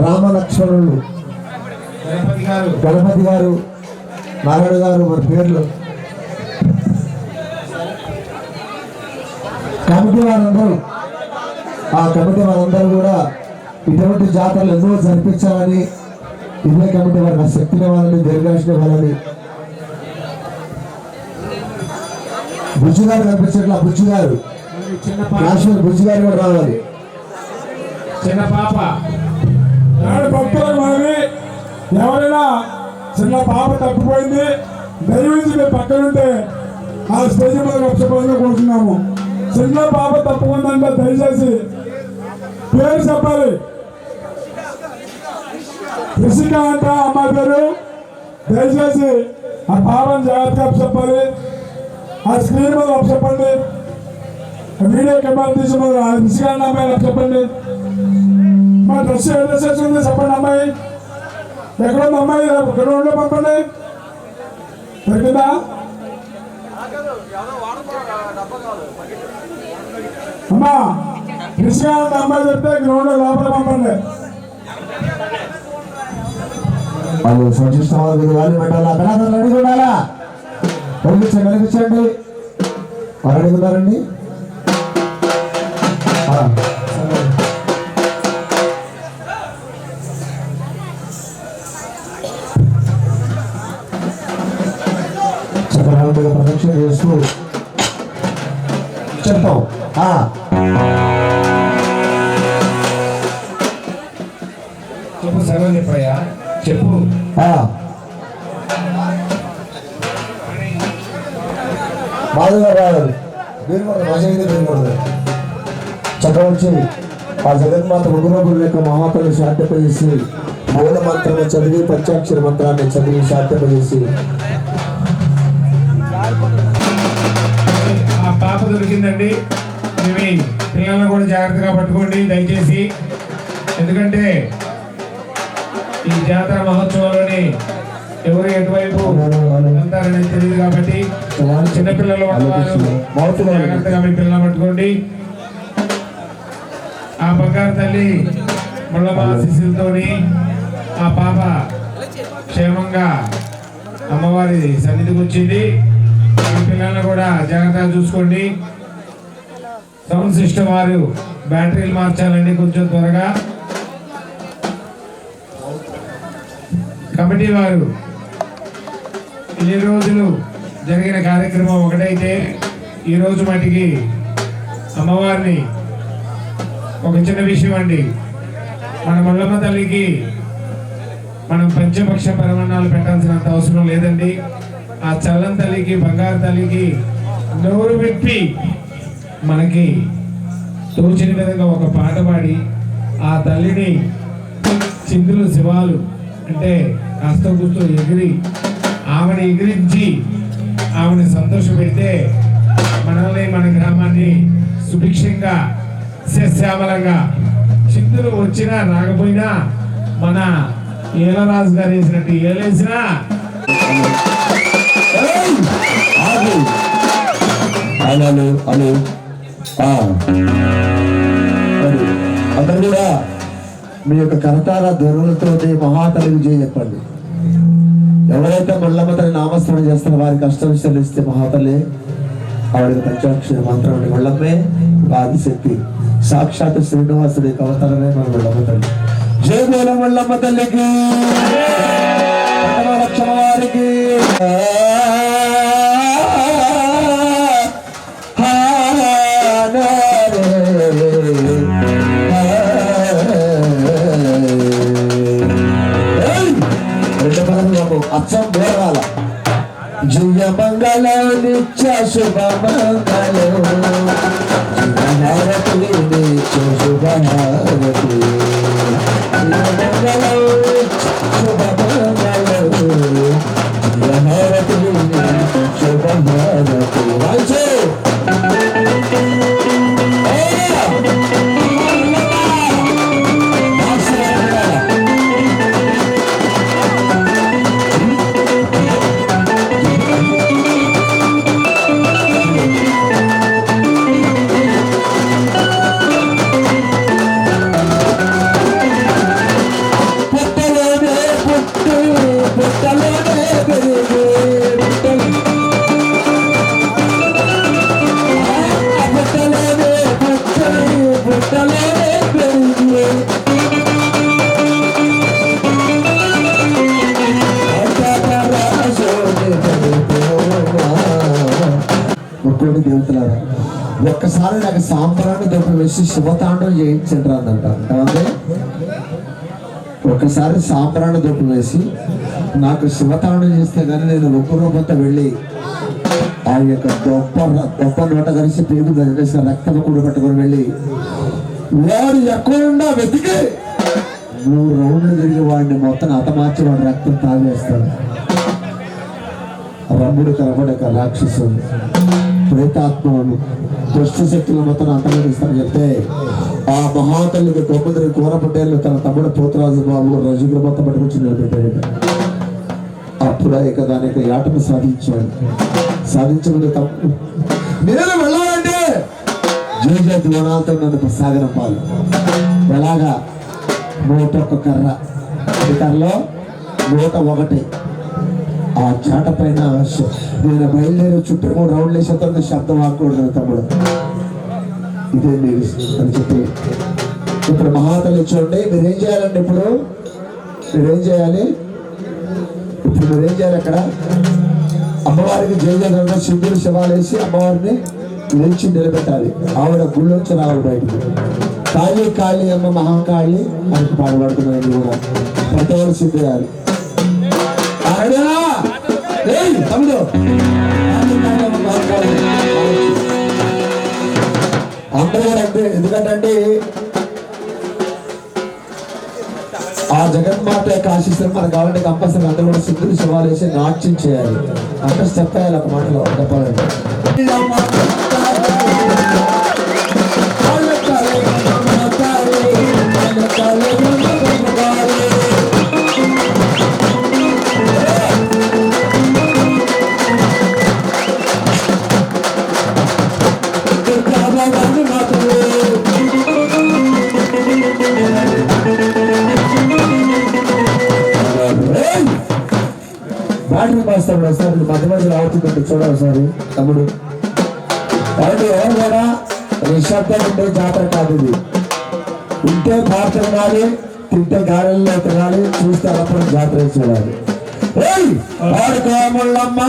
రామలక్ష్మణులు, గణపతి గారు, నారాయణ గారు, మన పేర్లు కమిటీ వారందరూ, ఆ కమిటీ వారందరూ కూడా ఇటువంటి జాతరలు ఎన్నో జరిపించాలని, ఇదే కమిటీ వారికి శక్తిని ఇవ్వాలని, దీర్ఘాయుష్ని ఇవ్వాలని. బుజ్జి గారు కనిపించట్లా, బుజ్జి గారు, కాశ్మీర్ బుజ్జి గారు కూడా రావాలి. చిన్న పాప మనవి ఎవరైనా చిన్న పాప తప్పిపోయింది, దయచేసి మేము పక్కనుంటే ఆ స్టేజ్ మీద చెప్పాలని కోరుతున్నాము. చిన్న పాప తప్పుకుందంటే దయచేసి పేరు చెప్పాలి. రిషిక అంట అమ్మాయి పేరు, దయచేసి ఆ పాపని జాగ్రత్తగా చెప్పాలి. ఆ స్క్రీన్ మీద చెప్పండి, వీడియో కెమెరా తీసి రిషిక అన్న అమ్మాయి చెప్పండి. మా డ్రెస్ ఏ డ్రెస్ వేసుకుంది చెప్పండి. అమ్మాయి ఎక్కడ ఉంది? అమ్మాయి గ్రౌండ్లో పంపండి. దొరికిందా? అమ్మా రిషిక అన్న అమ్మాయి చెప్తే గ్రౌండ్ లోపల పంపండి. వాళ్ళు సూచిస్తాం వాళ్ళు పెట్టాలి. అక్కడ రెడీ ఉండాలా? కనిపించండి, కనిపించండి. రెడీ ఉన్నారండి? చక్రవాళిగా ప్రదక్షిణ చేస్తూ చెప్తాం. చెప్పు సర్వ చెప్పయ్యా, చెప్పు. మాధవగారు రావాలి. చక్రవర్తి ఆ జగన్మాత ముగ్గురు యొక్క మహాపల్లి శాంతింపజేసి మూల మంత్రాన్ని చదివి పంచాక్షర మంత్రాన్ని చదివి శాంతింపజేసి ఆ పాప దొరికిందండి. మీ పిల్లలను కూడా జాగ్రత్తగా పట్టుకోండి దయచేసి. ఎందుకంటే ఈ జాతర మహోత్సవంలోని ఎవరు ఎటువైపు వెళ్తారనేది తెలియదు కాబట్టి చిన్నపిల్లలు జాగ్రత్తగా మీ పిల్లలు పట్టుకోండి. ఆ బంగారు తల్లి ముళ్ళమ్మ శిశువులతోని ఆ పాప క్షేమంగా అమ్మవారి సన్నిధికి వచ్చింది. మీ పిల్లలను కూడా జాగ్రత్తగా చూసుకోండి. సౌండ్ సిస్టమ్ వారు బ్యాటరీలు మార్చాలండి కొంచెం త్వరగా. కమిటీ వారు ఈ రోజులు జరిగిన కార్యక్రమం ఒకటైతే ఈరోజు మటుకి అమ్మవారిని ఒక చిన్న విషయం అండి. మన ముళ్ళమ్మ తల్లికి మనం పంచపక్ష పరమాన్నాలు పెట్టాల్సినంత అవసరం లేదండి. ఆ చల్లం తల్లికి, బంగారు తల్లికి నోరు విప్పి మనకి తోచిన విధంగా ఒక పాట పాడి ఆ తల్లిని చిందులు శివాలు అంటే కాస్త కూస్తూ ఎగిరి ఆమెను ఎగిరించి ఆమెను సంతోషపెడితే మనల్ని, మన గ్రామాన్ని సుభిక్షంగా సస్యామలంగా చిందులు వచ్చినా రాకపోయినా మన ఏలరాజు గారు వేసినట్టు ఏలేసినా అందరు కూడా మీ యొక్క కరతాల ధ్వనులతో మహాతల్లి విజయం చెప్పండి. ఎవరైతే ముళ్ళమ్మ తల్లి నామస్మరణ చేస్తారో వారి కష్ట విషయాలు ఇస్తే మహాతల్లి ఆవిడ పంచాక్షర మంత్రం ముళ్ళమ్మే ఆదిశక్తి, సాక్షాత్ శ్రీనివాసుడి అవతారమే మన ముళ్ళమ్మ తల్లి. జయ బోల ముళ్ళమ్మ తల్లికి, వారికి అచ్చం బోరాల జయ మంగళ నిత్య శుభ మంగళ హారతి నిత్య శుభ హారతి మంగళ శుభ మంగళ హారతి శుభ హారతి. ఒక్కసారి నాకు సాంబ్రాన్ని దొరికి వేసి శివతాండవం చేయించండి అన్నట. అంటే ఒకసారి సాంబ్రాన్ని దొరికి వేసి నాకు శివతాండవం చేస్తే కానీ నేను రూపంతో వెళ్ళి ఆ యొక్క గొప్ప నోట కలిసి పేరు గదిలేసిన రక్తం కూడబెట్టుకొని వెళ్ళి వాడు ఎక్కడుండా వెతికి 3 రౌండ్లు తిరిగి వాడిని మొత్తం హతమార్చి వాడి రక్తం తాగేస్తాడు. రమ్ముడు కనబడక రాక్షసుడు ప్రేతాత్మను దుష్ట శక్తుల మొత్తం అంతమేస్తాను చెప్తే ఆ మహాతల్లికి గొప్పది కూరపట్టేళ్ళు తన తమ్ముడు పోతరాజు బాబు రజుగులు మొత్తం పట్టుకొచ్చి నిలబెట్టాడు. అప్పుడు ఇక దానికి ఆటను సాధించాడు. సాధించమని తప్పు నేను వెళ్ళాలంటే జోజ దివనాలతో నన్ను సాగరం పాలు ఎలాగా 101 కర్ర, ఈ కర్రలో 101. ఆ చాట పైన నేను బయలుదేరి చుట్టూ 3 రౌండ్లు వేసిన తర్వాత శబ్దం ఆకూడదు తమ్ముడు, ఇదే మీరు అని చెప్పి ఇప్పుడు మహాతల్లి చూడండి. మీరేం చేయాలండి? ఇప్పుడు మీరేం చేయాలి? అక్కడ అమ్మవారికి జయజగంగా సింధులు శివాలేసి అమ్మవారిని నిలిచి నిలబెట్టాలి. ఆవిడ గుళ్ళొచ్చి రావాలి బయటికి. కాళీ కాళీ అమ్మ మహాకాళి అని పాడబడుతున్నాయి కూడా ప్రతి ఒక్కరు సిద్ధేయాలి. తమ్ముడు అందరూ అంటే ఎందుకంటే ఆ జగన్మాత యొక్క ఆశీస్సులు మనకు కావాలంటే కంపల్సరీ అందరూ కూడా సిద్ధులు శివాలేసి నాట్యం చేయాలి. అంటే చెప్పాలి ఒక మాటలో చెప్పాలంటే బ్యాటరీ మాస్తాడు ఒకసారి మధ్య మధ్యలో ఆడుతుందంటే చూడాలి ఒకసారి తమ్ముడు. కాబట్టి ఎవరు కూడా నిశ్శబ్దం ఉండే జాతర కాదు ఇది. ఉంటే పాట తినాలి, తింటే గారెల్లో తినాలి, చూస్తే అప్పుడు జాతర చూడాలి. ఆడుకోముళ్ళమ్మ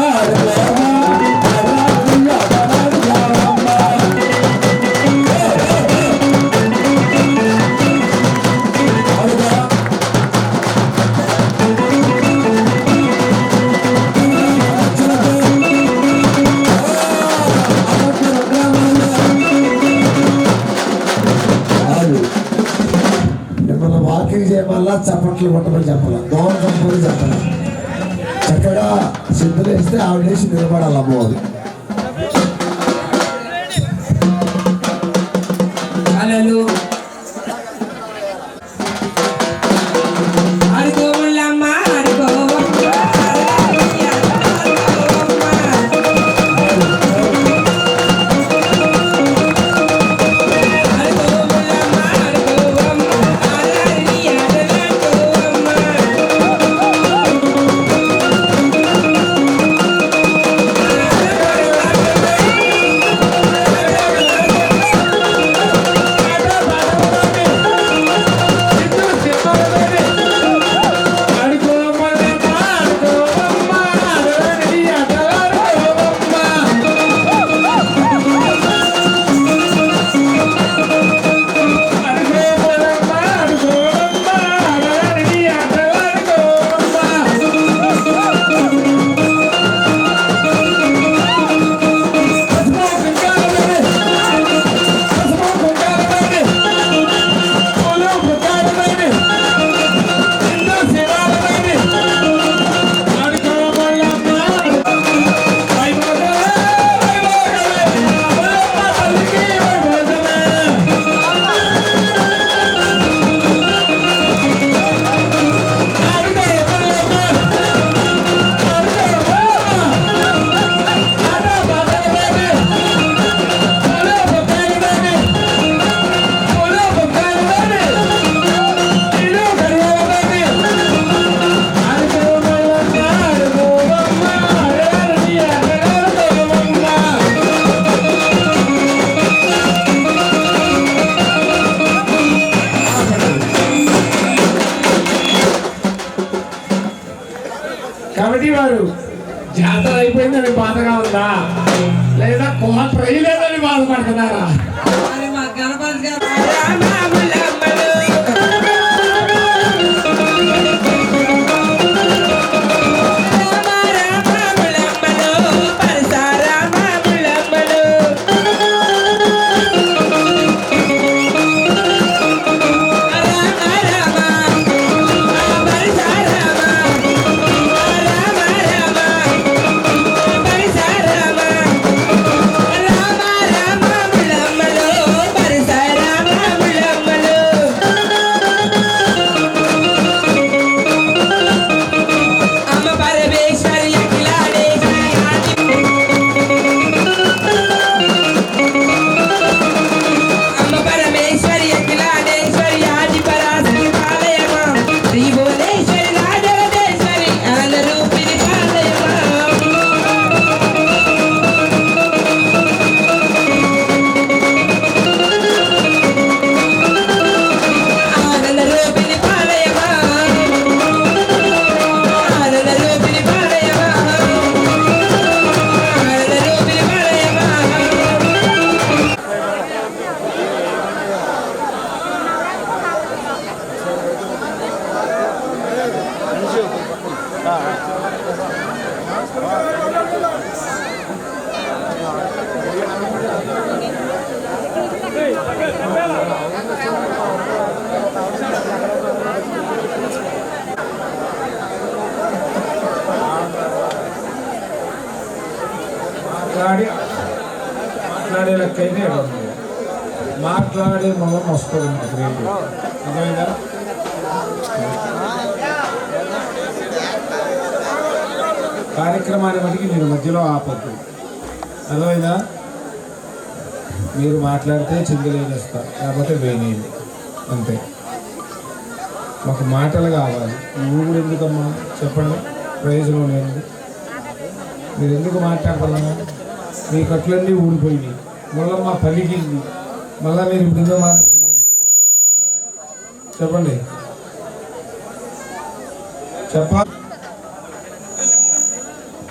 వాకింగ్ చేయమల్లా చప్పట్లు కొట్టమని చెప్పాలి, దోమ చంపని చెప్పాలి. చక్కగా సిద్ధులు వేస్తే ఆవిడ వేసి నిలబడాలి అమ్మవారు. కమిటీ వారు జాతర అయిపోయిందని బాధగా ఉందా? లేదా కోట లేదని బాధపడుతున్నారా? మరి మా గణపతి గారు రామాములమ్మలు. రామాములమ్మలు, పరశురామాములమ్మలు. మాట్లాడే లెక్కైతే మాట్లాడే మొదలు వస్తుంది మాకు రేపు అర్థమైందా? కార్యక్రమాన్ని బట్టి మీరు మధ్యలో ఆపద్దు, అర్థమైందా? మీరు మాట్లాడితే చిందులేనేస్తారు, లేకపోతే వేనేయండి, అంతే. మాకు మాటలు కావాలి. నువ్వు కూడా ఎందుకమ్మా చెప్పండి, ప్రయోజనం లేదు. మీరు ఎందుకు మాట్లాడుతున్నా? మీ కట్లన్నీ ఊడిపోయింది, మళ్ళీ మా పలికింది, మళ్ళీ మీరు ఇప్పుడు మాట్లాడుతున్నారు చెప్పండి.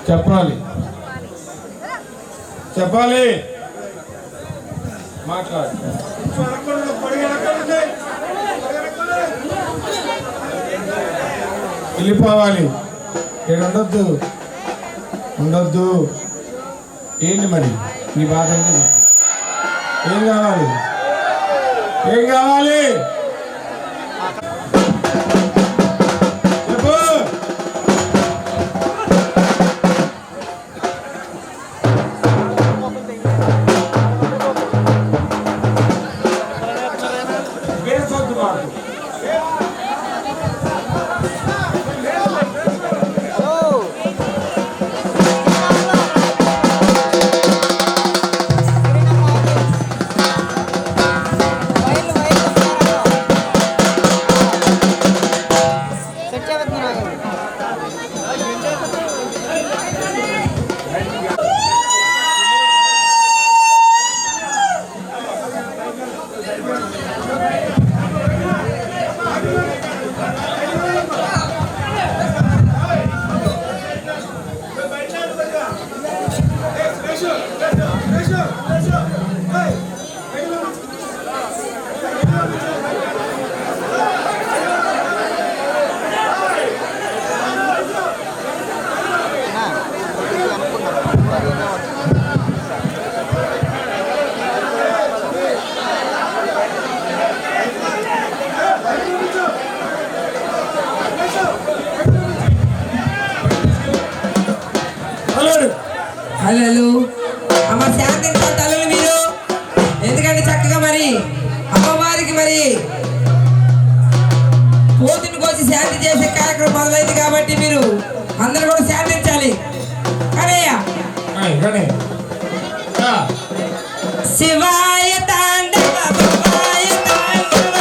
చెప్పాలి చెప్పాలి మాట్లాడు. వెళ్ళిపోవాలి, ఇక్కడ ఉండొద్దు. ఏంటి మరి నీ బాధ? అంటే ఏం కావాలి? ఏం కావాలి చెప్పు. వేసొద్దు మాకు. హలో అమ్మ, శాంతించండి తల్లులు మీరు. ఎందుకంటే చక్కగా మరి అమ్మవారికి మరి పోతుని కోసి శాంతి చేసే కార్యక్రమం మొదలైంది కాబట్టి మీరు అందరూ కూడా శాంతించాలి. కనయ్య శివాయ తాండవ భవాయ తాండవ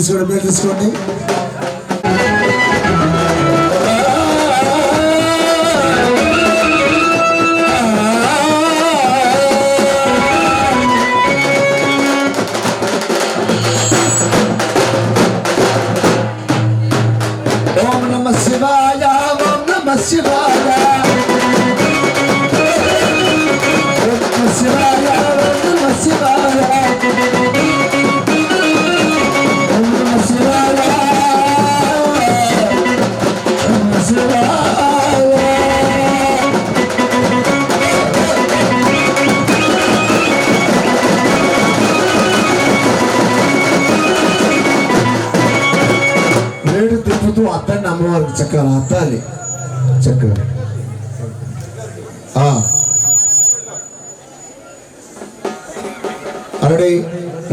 తీసుకోండి, ప్లేట్ తీసుకోండి. ఓం నమ శివాయ, ఓం నమ శివాయ, ఓం నమ శివాయ, ఓం నమ శివాయ, ఓం నమ శివాయ, ఓం నమ శివాయ. వేడు తిప్పుతూ అత్తాన్ని అమ్మవారికి చక్కగా అత్తాలి చక్కగా. అలాగే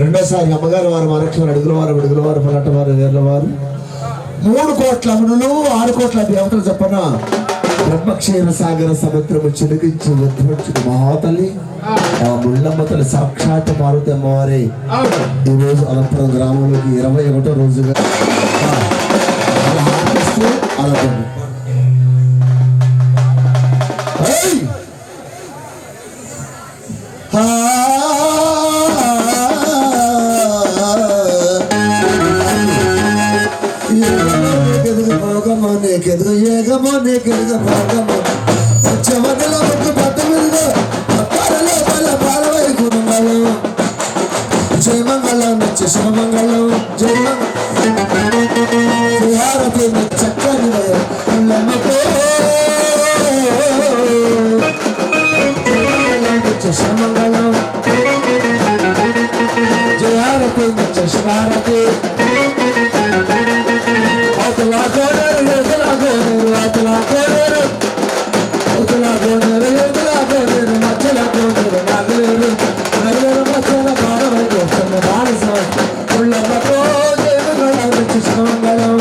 రెండోసారి అమ్మగారు వారు మరక్షలు అడుగుల వారు విడుగుల వారు పలట వారు వేర్ల వారు 3 కోట్ల అమనులు 6 కోట్ల దేవతలు చెప్పన బ్రహ్మక్షీర సాగర సముద్రము చిలికించి ఉద్భవించిన మహాతల్లి ఆ ముళ్ళమ్మ తల్లి సాక్షాత్ మారుతి అమ్మవారే ఈ రోజు అలంపురం గ్రామంలోకి 21వ రోజుగా అలా ఆపిస్తూ అలా పండి. జయ మంగళం నచ్చ శివమంగళం జయ హారతి చక్కని శివమంగళం జయ హారతి నచ్చ శివారతి అతలా కోనేరు ఎతలా కోనేరు అతలా కోనేరు ఉతలా కోనేరు ఎతలా కోనేరు మచ్చల కోనేరు నగలేరు నగలేరు మచ్చల భారవైపు వస్తున్న బానిస ఉళ్ళమ్మతో జయమంగళం నచ్చ శివమంగళం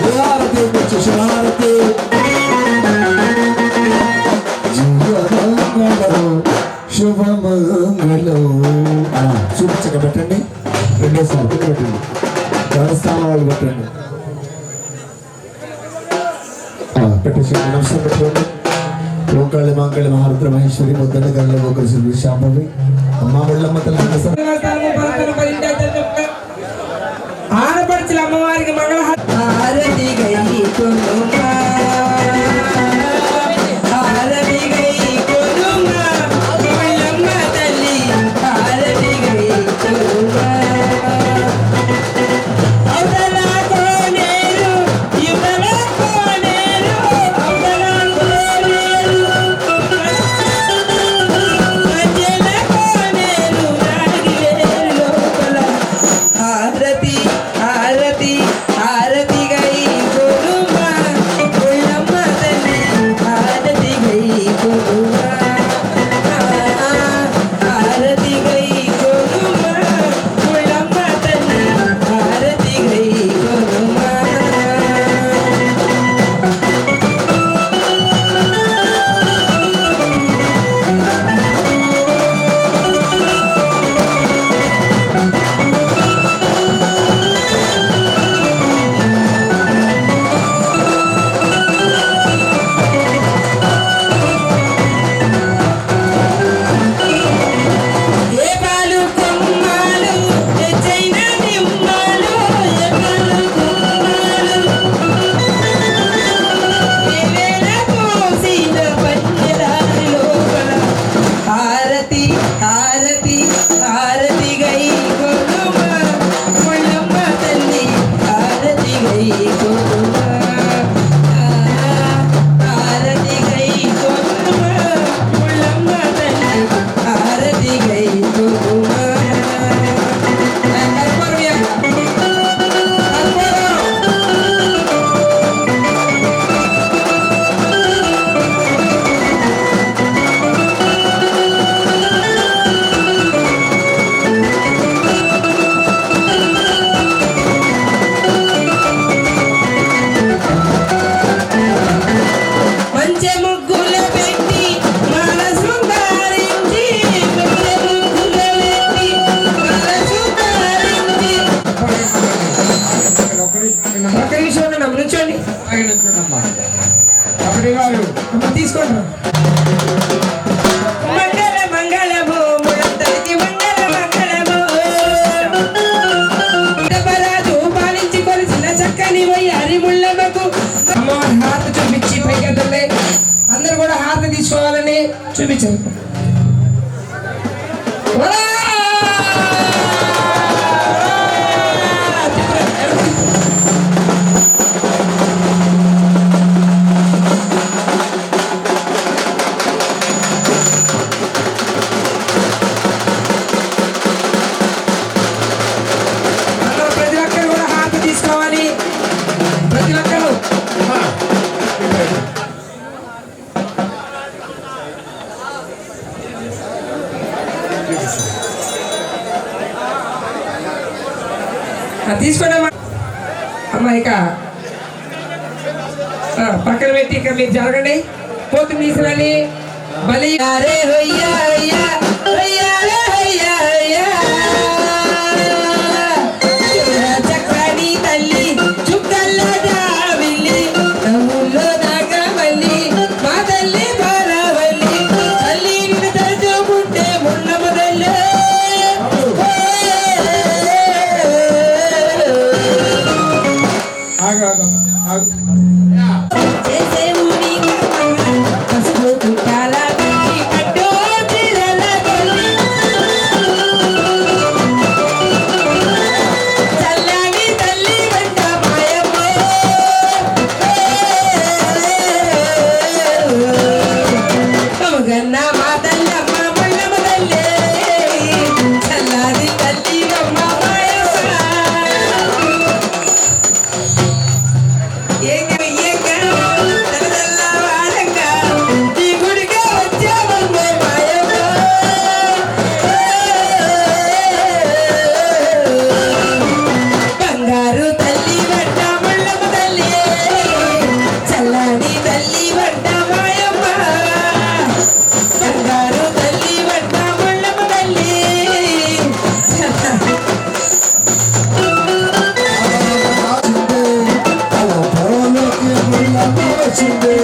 జయారతి నచ్చ శివారతి జీవమంగళం శుభమంగళం. అలా చూపించక పెట్టండి, రెండోసారి పెట్టండి, దేవస్థానం వాళ్ళు పెట్టండి. పెట్టేసి నమస్కారం పెట్టుకోండి. ఓంకాళి మాంకాళి మహారుద్ర మహేశ్వరి ముద్దండ గల్ల ఒకరి శ్రీ శాంభవి అమ్మ ముళ్ళమ్మ తల్లి ఆడపడుచుల అమ్మవారికి మంగళహారతి గై కొనుమా, హారతి గై కొనుమా, ముళ్ళమ్మ తల్లి హారతి గై కొనుమా. అవతల కోనేరు యువల కోనేరు, అవతల కోనేరు మధ్యల కోనేరు నాగిలేరు లోపల. హారతి హారతి హారతి గై కొనుమా, కమిటీ వారు తీసుకోండి. మంగళ మంగళము ముడంతటికి మంగళ మంగళము. ఇంతపరాదు పాలించి కొలిసిన చక్కని వయ్యారి ముళ్ళమ్మకు అమ్మవారి హారతి చూపించి పైకెత్తలే అందరూ కూడా హారతి తీసుకోవాలని చూపించారు. ప్రతి ఒక్కరు కూడా హారతి తీసుకోవాలి. ప్రతి ఒక్కరు తీసుకోండి అమ్మా. ఇక పక్కన పెట్టి ఇక మీరు జరగండి. పోతు తీసుకురండి. బలి అరే హొయ్యా హొయ్యా హొయ్యా హొయ్యా హొయ్యా. చక్కని తల్లి చుక్కల్లో జాబిల్లి నవ్వుల్లో నాగవల్లి మా తల్లి బారావల్లి తల్లి నిన్ను తలుచుకుంటే మున్నమ్మ తల్లి. చేసే ఊరి పసుపు చుట్టాల తల్లి పట్టు చీరల తల్లి చల్లని తల్లి వెంట మాయమ్మ. మగన్న మా తల్లమ్మ ముళ్ళమ్మ తల్లి చల్లని తల్లి అమ్మ మాయమ్మ. బంగారు తల్లి వెంట ముళ్ళమ్మ తల్లి చల్లని తల్లి వెంట మాయమ్మ. బంగారు తల్లి వెంట ముళ్ళమ్మ తల్లి వచ్చింది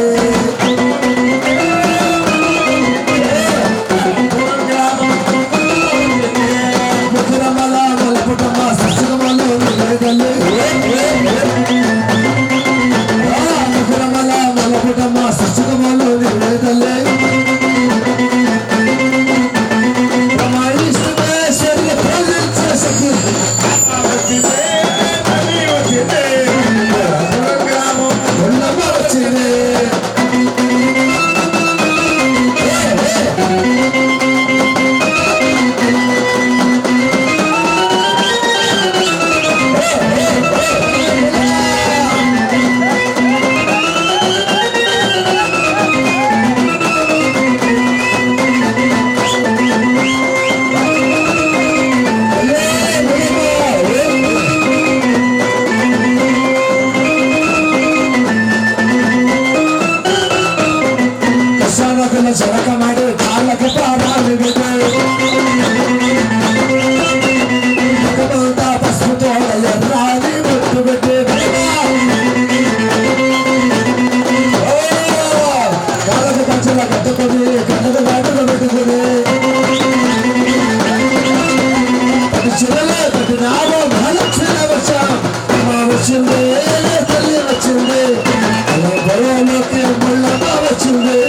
ముద్రమల మలపుటమ్మ సత్సుగమలో నిలదలే. ముద్రమల మలపుటమ్మ సత్సుగమలో నిలదలే. ప్రమాణిస్తున్న శరీర పూజించే శక్తి ముళ్ళమ్మ వచ్చింది. కృష్ణానదుల జనక మాడి కాళ్ళకు పాదాలు పసుపుతో ఎర్రాని ముద్దు పెట్టి కాళ్ళకు పంచుల కట్టుకొని కన్నది వాటిలో పెట్టుకుని ప్రతి చిరలే ప్రతి నామో మహాలక్ష్మి వచ్చాం. అమ్మ వచ్చింది తల్లి వచ్చింది అలా బరువులోకి ముళ్ళమ్మ వచ్చింది.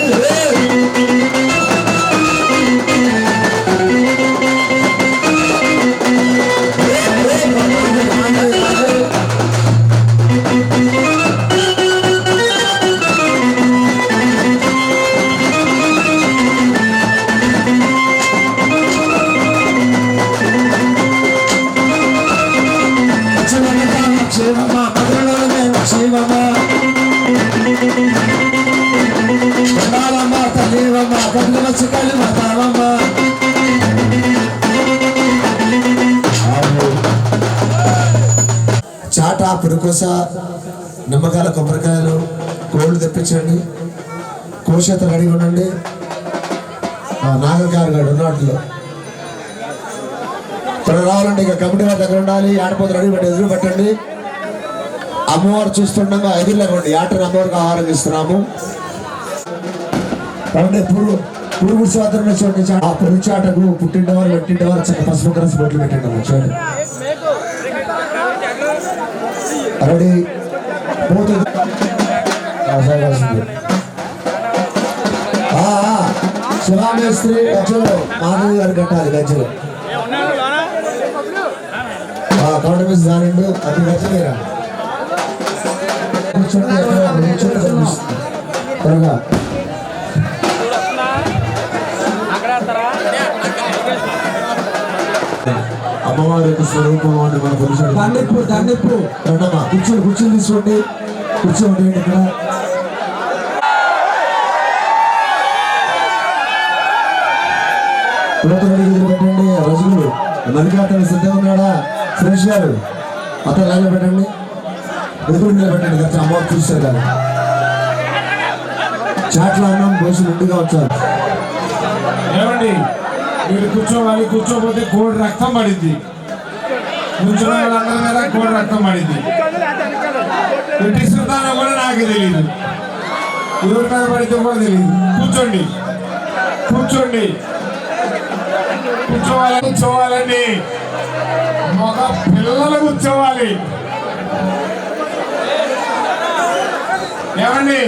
క్షేమమ్మ మధురలోనే క్షేమమ్మ తల్లివమ్మ కళ్ళు వచ్చి కళ్ళు మాతావమ్మ. చాట పురుకోస నిమ్మకాయల కొబ్బరికాయలు కోళ్ళు తెప్పించండి. కోసేత రెడీగా ఉండండి. నాగకారు గడు ఉన్నట్లు త్వర రావాలండి. ఇక కమిటీ వారి దగ్గర ఉండాలి. ఆడిపోతే రెడీ పెట్టి ఎదురు పెట్టండి. అమ్మవారు చూస్తుండగా ఎదురులేకండి యాటను అమ్మవారికి ఆహారం ఇస్తున్నాము. కాబట్టి పురుగు స్వాతంత్రం చూడండి. ఆ పురుగు చాటకు పుట్టిండేవారు పెట్టిండేవారు చక్క పసుపు కలిసి బొట్లు పెట్టండి. చూడండి రెడీ పోతుంది. శివామేస్త్రి గజ్జలు మాధవి గారు కట్టాలి. గజ్జలు కౌంటర్ మిస్ దానిండు అది గజ్జలేరా త్వరగా అమ్మవారి యొక్క స్వరూపం అంటే మన పురుషుడు దండెప్పు రండమ్మా కూర్చొని తీసుకోండి. కూర్చోండి ఇక్కడ పెట్టండి. రజులు మల్లికార్జున సిద్ధంగా ఉన్నాడా? సురేష్ గారు అతను లాగా పెట్టండి. ఎదురు నిలబెట్టండి. ఖర్చు అమ్మవారు చూస్తారు కదా. చాట్ల అన్నం పోసి ముందుగా వచ్చారు. ఏమండి మీరు కూర్చోవాలి. కూర్చోపోతే కోడి రక్తం పడింది. కూర్చున్న వాళ్ళందరి మీద కోడి రక్తం పడింది. పెట్టిస్తుంటానో కూడా నాకు తెలియదు. ఎవరి మీద పడితే కూడా తెలియదు. కూర్చోండి కూర్చోండి కూర్చోవాలండి. మగ పిల్లలు కూర్చోవాలి. ఏమండి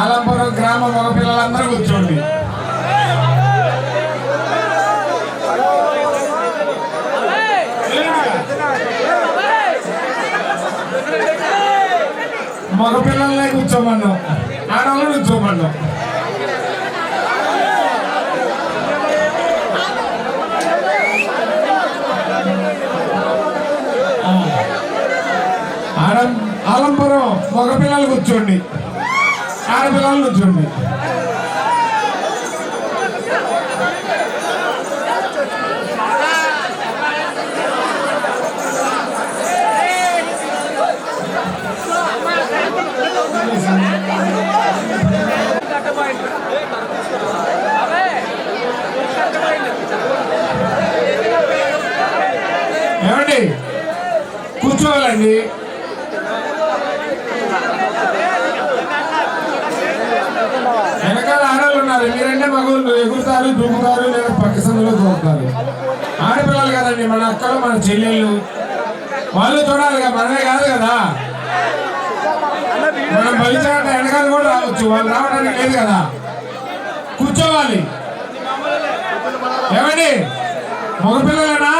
ఆలంపురం గ్రామ మగ పిల్లలందరూ కూర్చోండి. మగ పిల్లలనే కూర్చోమన్నాం, ఆడవాళ్ళు కూర్చోమన్నాం. ఆలంపురం మగ పిల్లలు కూర్చోండి, ఆడపిల్లలు కూర్చోండి. ఏమండి కూర్చోవాలండి. వెనకాల ఆడవాళ్ళు ఉన్నారు. మీరంటే మగవాళ్ళు ఎగురుతారు, దూకుతారు, లేదా పక్క సందులో దూకుతారు. ఆడపిల్లలు కదండి, మన అక్కలు మన చెల్లెళ్ళు, వాళ్ళు చూడాలిగా, మనమే కాదు కదా. మనం బలిచాట వెనకాల కూడా రావచ్చు, వాళ్ళు రావడానికి లేదు కదా. కూర్చోవాలి. ఏమండి మగపిల్లలేనా?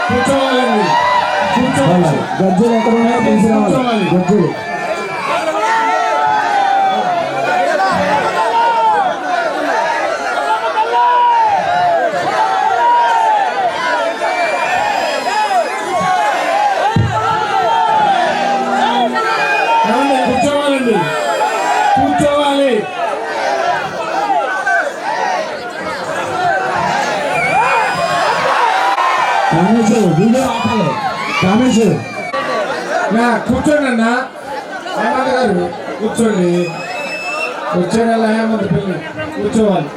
కూర్చోవాలండి. కూర్చోవాలి. గజ్జలు ఎక్కడ ఉన్నాయో తీసుకురావాలి. గజ్జలు కూర్చోవాలండి. కూర్చోవాలి. కూర్చోండి అన్న హేమంత్ గారు, కూర్చోండి. వచ్చేయాల హేమంత్ పెళ్ళి కూర్చోవాలి.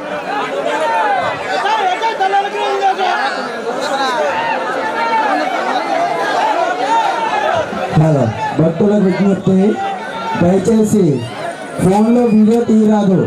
భక్తుల విజ్ఞప్తి, దయచేసి ఫోన్లో వీడియో తీయరాదు.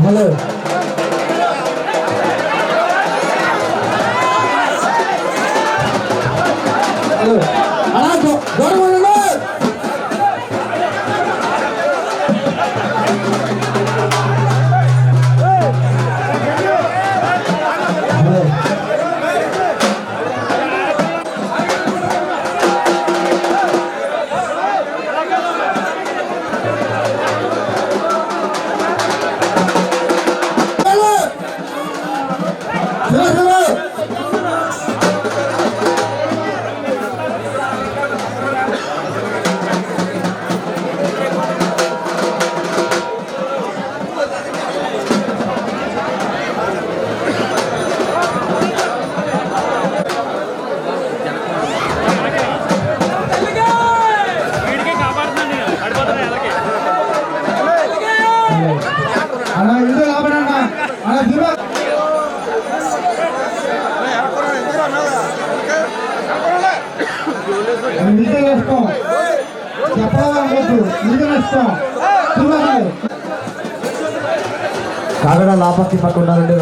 హలో కాగడ లాపత్తి పక్క ఉండాలంటే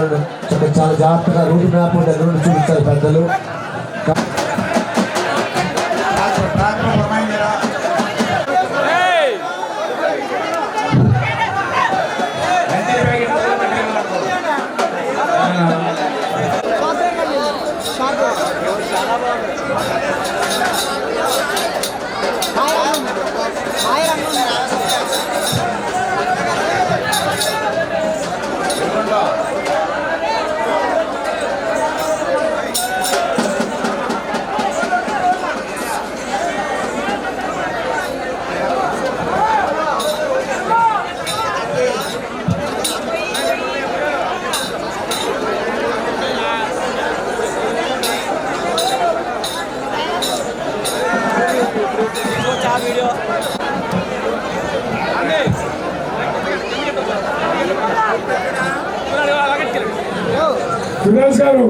చాలా జాగ్రత్తగా రూట్ మ్యాప్ దగ్గర నుండి చూపించాలి పెద్దలు. సురేష్ గారు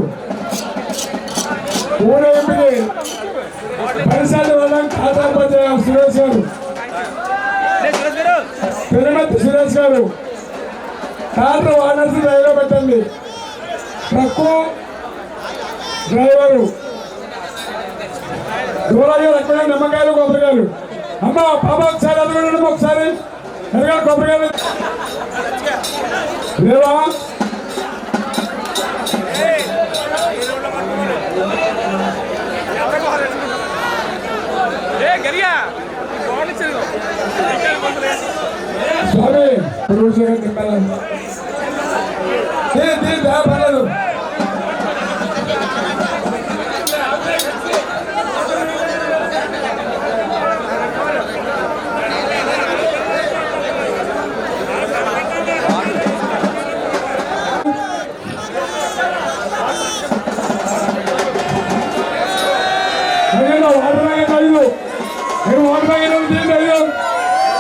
ఊరేంపికి పరిసరాల వల్ల ఖాతాపతి సురేష్ గారు, తిరుమతి సురేష్ గారు ట్రాక్టర్ వానర్స్ డ్రైవర్ పెట్టండి. ట్రక్కు డ్రైవరు దూరంగా ఎక్కడ నిమ్మకాయలు కొబ్బరికాయలు. అమ్మ పాప ఒకసారి అడగండి, ఒకసారి ఎరగా కొబ్బరికాయలు లేవా? స్వామి పర్లేదు.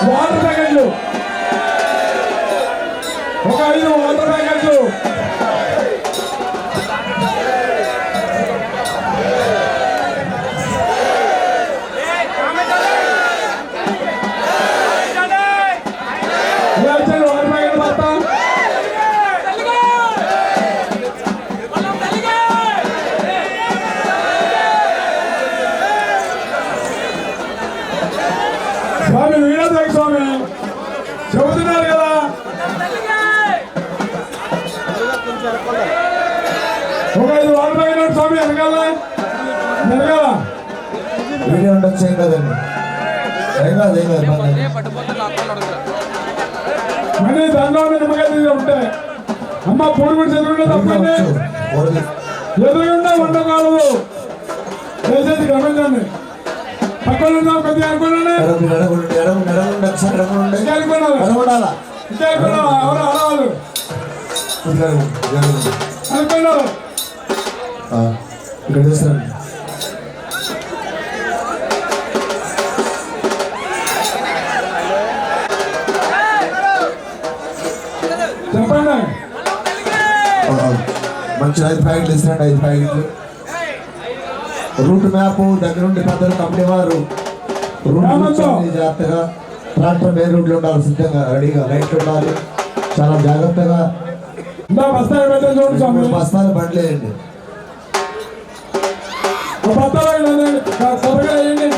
వాటర్ ప్యాకెట్లు ఒక 5 వాటర్ ప్యాకెట్లు. వాటర్ ప్యాకెట్ మొత్తం స్వామి వీడియో స్వామి చెబుతున్నారు కదా. ఒక 5 వాటర్ ప్యాకెట్ స్వామి ఎనగాల ఎనగాల వీడియో ఉండొచ్చు, ఏం కదండి, ఏం కాదు, ఏం కాదు. మళ్ళీ దానిలో నిమ్మకాయ ఉంటాయి. అమ్మ పూర్వీకుడు చదువుకుంటే తప్పండి, ఎదురుగుండా ఉండకూడదు. దయచేసి గమనించండి. పక్కన కొద్దిగా అనుకున్నాను, ఇంకా అనుకున్నాను, ఇంకా అనుకున్నాను, ఎవరు అరవాళ్ళు అనుకున్నారు. ఇక్కడ చూస్తాను. చెప్పండి. మంచి 5 ప్యాకెట్లు ఇస్తున్నాడు, 5 ప్యాకెట్లు. రూట్ మ్యాప్ దగ్గర నుండి పెద్దలు కంపెనీ వారు రూట్ జాగ్రత్తగా ట్రాక్టర్ మెయిన్ రూట్లో ఉండాలి, సిద్ధంగా రెడీగా లైట్లు ఉండాలి, చాలా జాగ్రత్తగా. బస్తాలు పెట్టండి, చూడండి స్వామి. బస్తాలు బండ్లేయండి, బస్తాలు కొబ్బరికాయ వేయండి.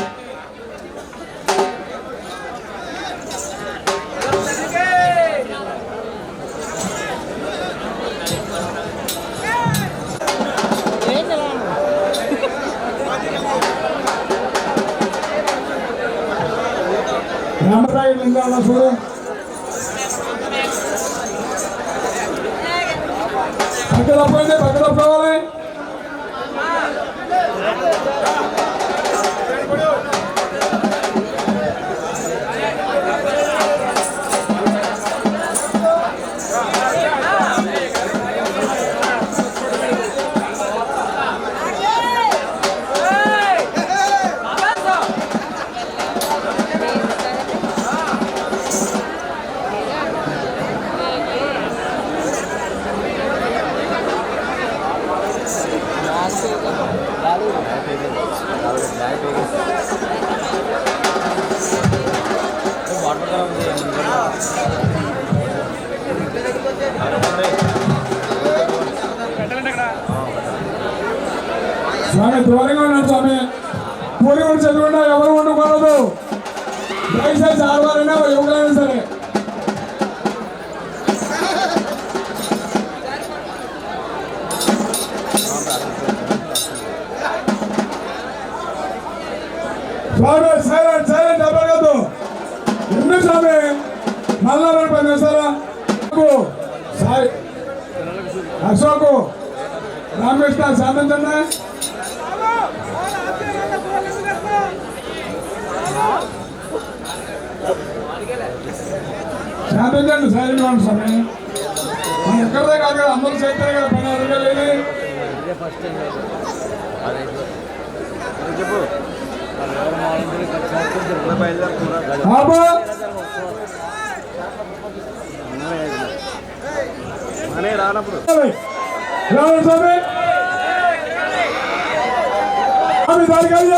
నమ్మకాయ లింగాల చూడు. పక్క తప్పండి, పక్క తప్పుకోవాలి. స్వామి దూరంగా ఉన్నాడు స్వామి. పూరి కూడా చదువుకున్నా ఎవరు ఉండకూడదు. దయచేసి ఆడవారైనా ఎవరైనా సరే. స్వామి సైలెంట్ సైలెంట్ చెప్పగలదు. ఎందుకు స్వామి మళ్ళా 10 నిమిషాలా సాయి అశోకు రామకృష్ణ శాంతించండి. శాంతించండి సైలెంట్గా ఉండి స్వామి. మనం ఎక్కడిదే కాదు కదా, అందరూ చేస్తారు కదా పని అడగలేదు. బాబా రానప్పుడు స్వామి దాని కలిసి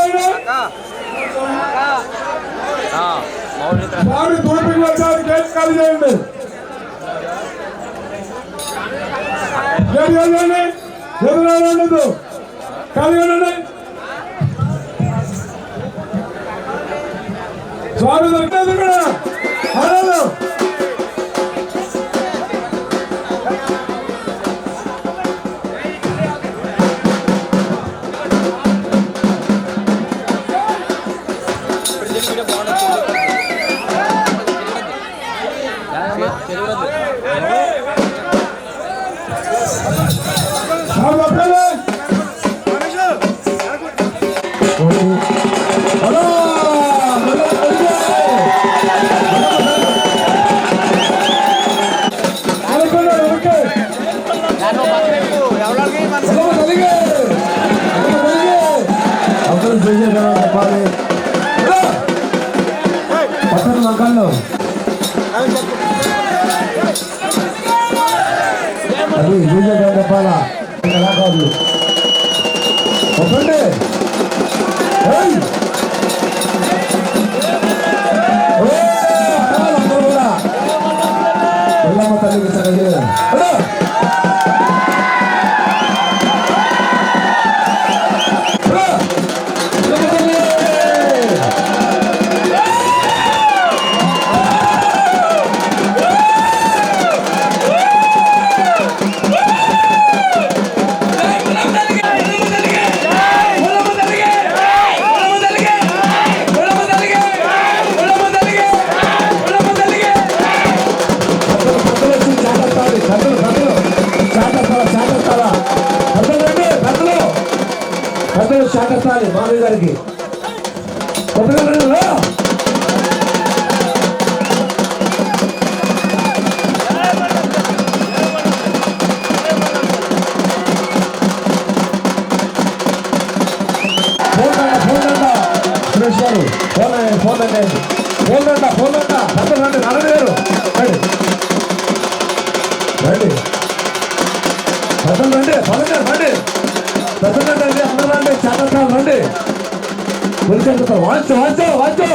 స్వామి తూర్పుకి వచ్చారు. కేసు ఖాళీ చేయండి. ఎదురు ఉండదు. ఖాళీ ఉండండి. స్వామి దొరికేది కూడా అడగదు. అది చెప్పాలా ఎలా కాదు ఒకండి అందరూ కూడా ఎల్లమ్మ తల్లికి చక్కగా శాఖస్థాయి మాధవి గారికి ఫోన్ రండి నడలేరు రండి పెద్దలు రండి రండి పెద్దలు రండి అందరూ రండి శాఖస్థాయి రండి గురించి వాంచు వాంచు వాంచు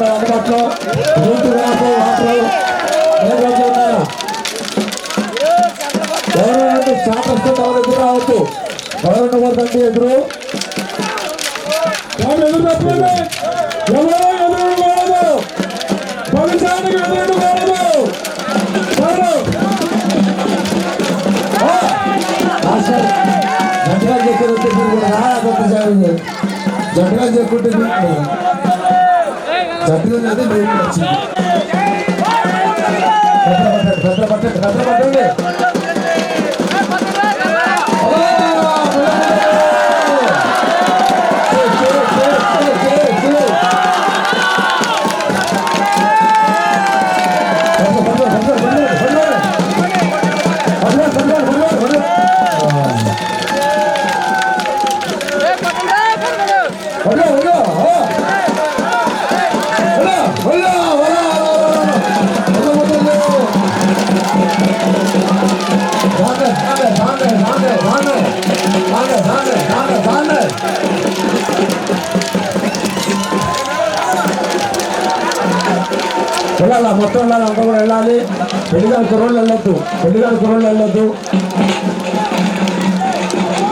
అందుబాటులో ఎవరు శాఖస్తు ఎవరు ఎదురు రావచ్చు ఎవరు ఉండకూడదండి ఎదురు ఎదురు తప్పండి. ఎవరో ఎదురుకూడదు. భవిష్యానికి ఎదురుకూడదు. జంటగా చెక్కుంటే జంటగా చెక్కుంటే జట్టుకున్నది మేము వచ్చింది భద్ర పట్టండి వెళ్ళాలా మొత్తం వెళ్ళాలి, అంతా కూడా వెళ్ళాలి. పెళ్లిగారి కుర్రోళ్ళు వెళ్ళొద్దు, పెళ్లిగారి కుర్రోళ్ళు వెళ్ళొద్దు,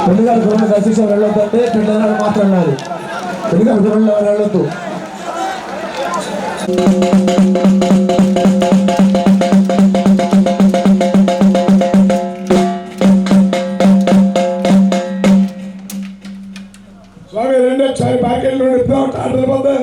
పెళ్లిగారి కుర్రోళ్ళు దర్శించి వెళ్ళొద్దు అంటే పెళ్లి మాత్రం వెళ్ళాలి. పెళ్లిగారి కుర్రోళ్ళు వెళ్ళొద్దు. స్వామి రెండోసారి మార్కెట్లో ఇద్దాం ఆర్డర్ పోతే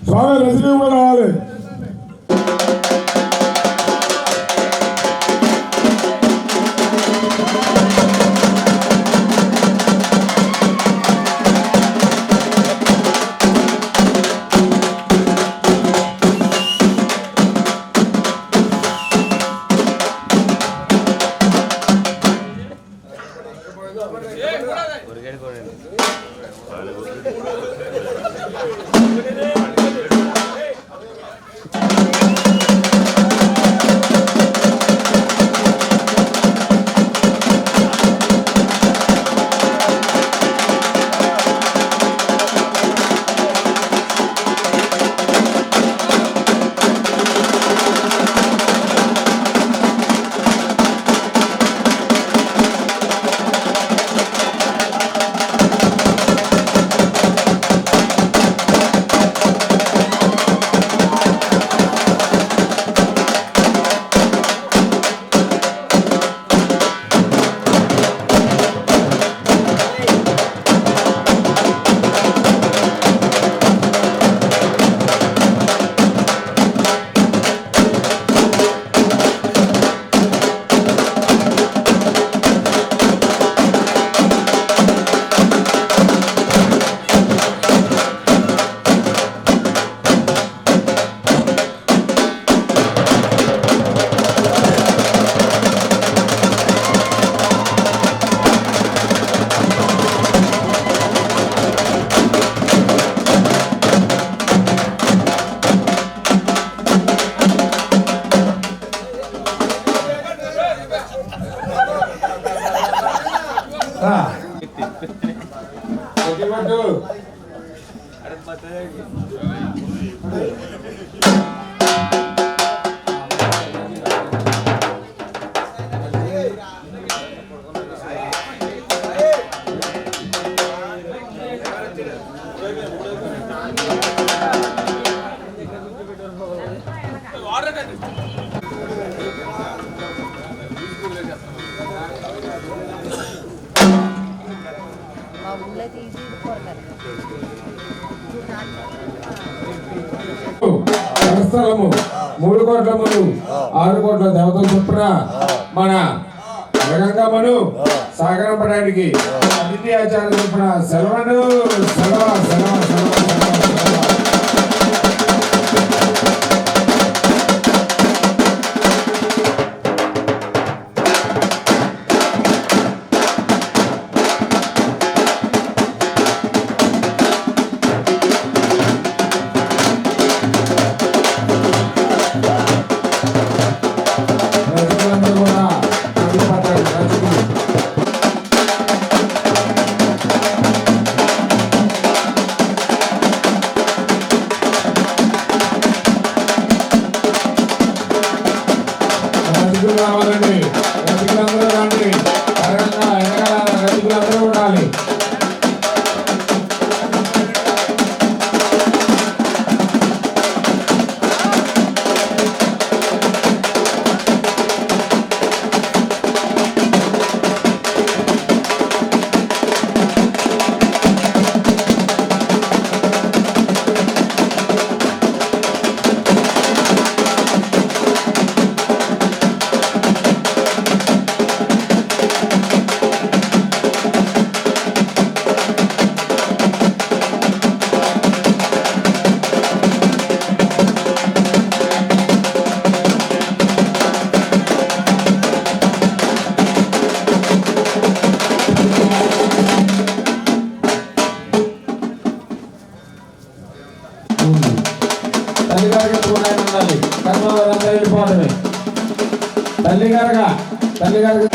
స్వామి రజనీ కూడా రావాలి. స్థలము 3 కోట్ల ములు 6 కోట్ల దేవతల చొప్పున మన జగంగమ్మను సాగరంపడానికి అతిథి ఆచార్య చొప్పున సెలవును పరిగెత్తుకున్నాయని ఉండాలి. కర్మ వారంతా వెళ్ళిపోవడమే. తల్లి గారు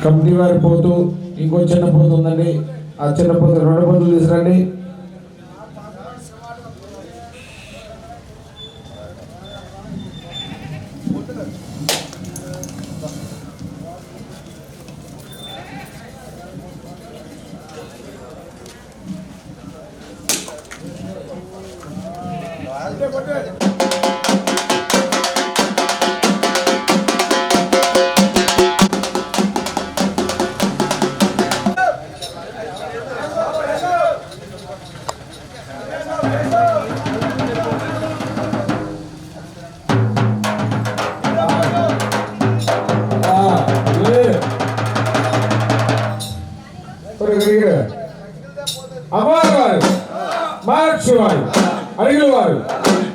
కమిటీ వారి పోతూ ఇంకో చిన్న పోతు ఉందండి. ఆ చిన్న పోతు 2 పోతులు తీసుకురండి. అమ్మవారి వారు, మహాలక్ష్మి వారు, అడిగుల వారు,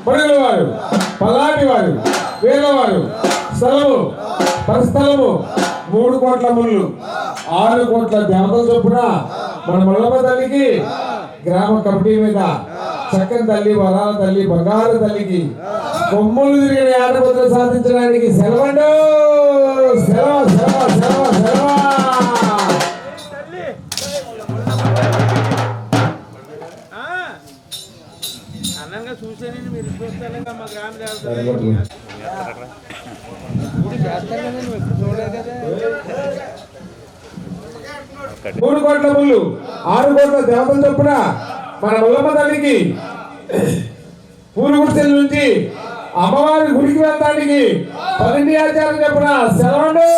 పడుగుల వారు, పల్లాటి వారు, వేలవారు, స్థలము పరస్థలము 3 కోట్ల ముళ్ళు 6 కోట్ల దేవతల చొప్పున మన మల్లమ్మ తల్లికి గ్రామ కమిటీ మీద చక్కని తల్లి, వరాల తల్లి, బంగారు తల్లికి కొమ్ములు తిరిగిన ఆడపత్రం సాధించడానికి సెలవండు. సెలవ సెలవ సెలవ సెలవ. చూసానండి మీరు చూస్తాను మా గ్రామ దేవత చూడలేదు కదా. 3 కోట్ల ముళ్ళు 6 కోట్ల దేవతల చొప్పున మన మల్లమ్మ తల్లికి పూలు గుడిసెల నుంచి అమ్మవారి గుడికి వెళ్ళడానికి 12 ఆచారం చొప్పున సెలవండు.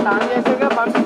స్నానం చేసాక పంపి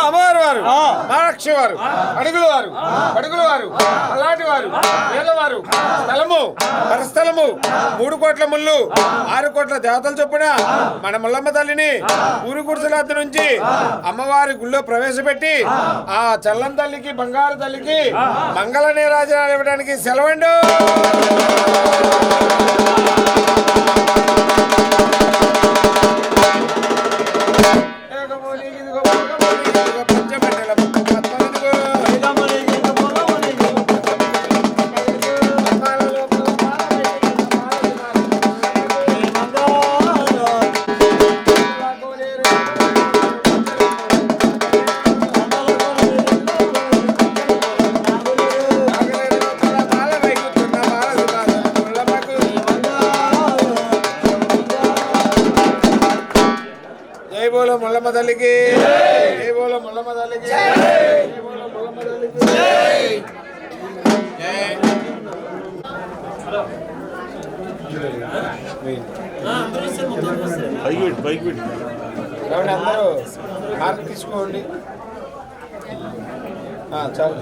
అమ్మవారు వారు మహాలక్ష్మి వారు అడుగుల వారు అడుగుల వారు అలాంటి వారు వీళ్ళవారు స్థలము పరస్థలము 3 కోట్ల ముళ్ళు 6 కోట్ల దేవతలు చొప్పున మన ముల్లమ్మ తల్లిని ఊరి గుడిసెలద్ద నుంచి అమ్మవారి గుళ్ళో ప్రవేశపెట్టి ఆ చల్లం తల్లికి బంగారు తల్లికి మంగళ నీరాజనాలు ఇవ్వడానికి సెలవండు. జై బోలో ముల్లమ్మ తల్లికి, జై బోలో ముల్లమ్మ తల్లికి, జై బోలో ముల్లమ్మ తల్లికి. అందరూ హారతి తీసుకోండి చాలు.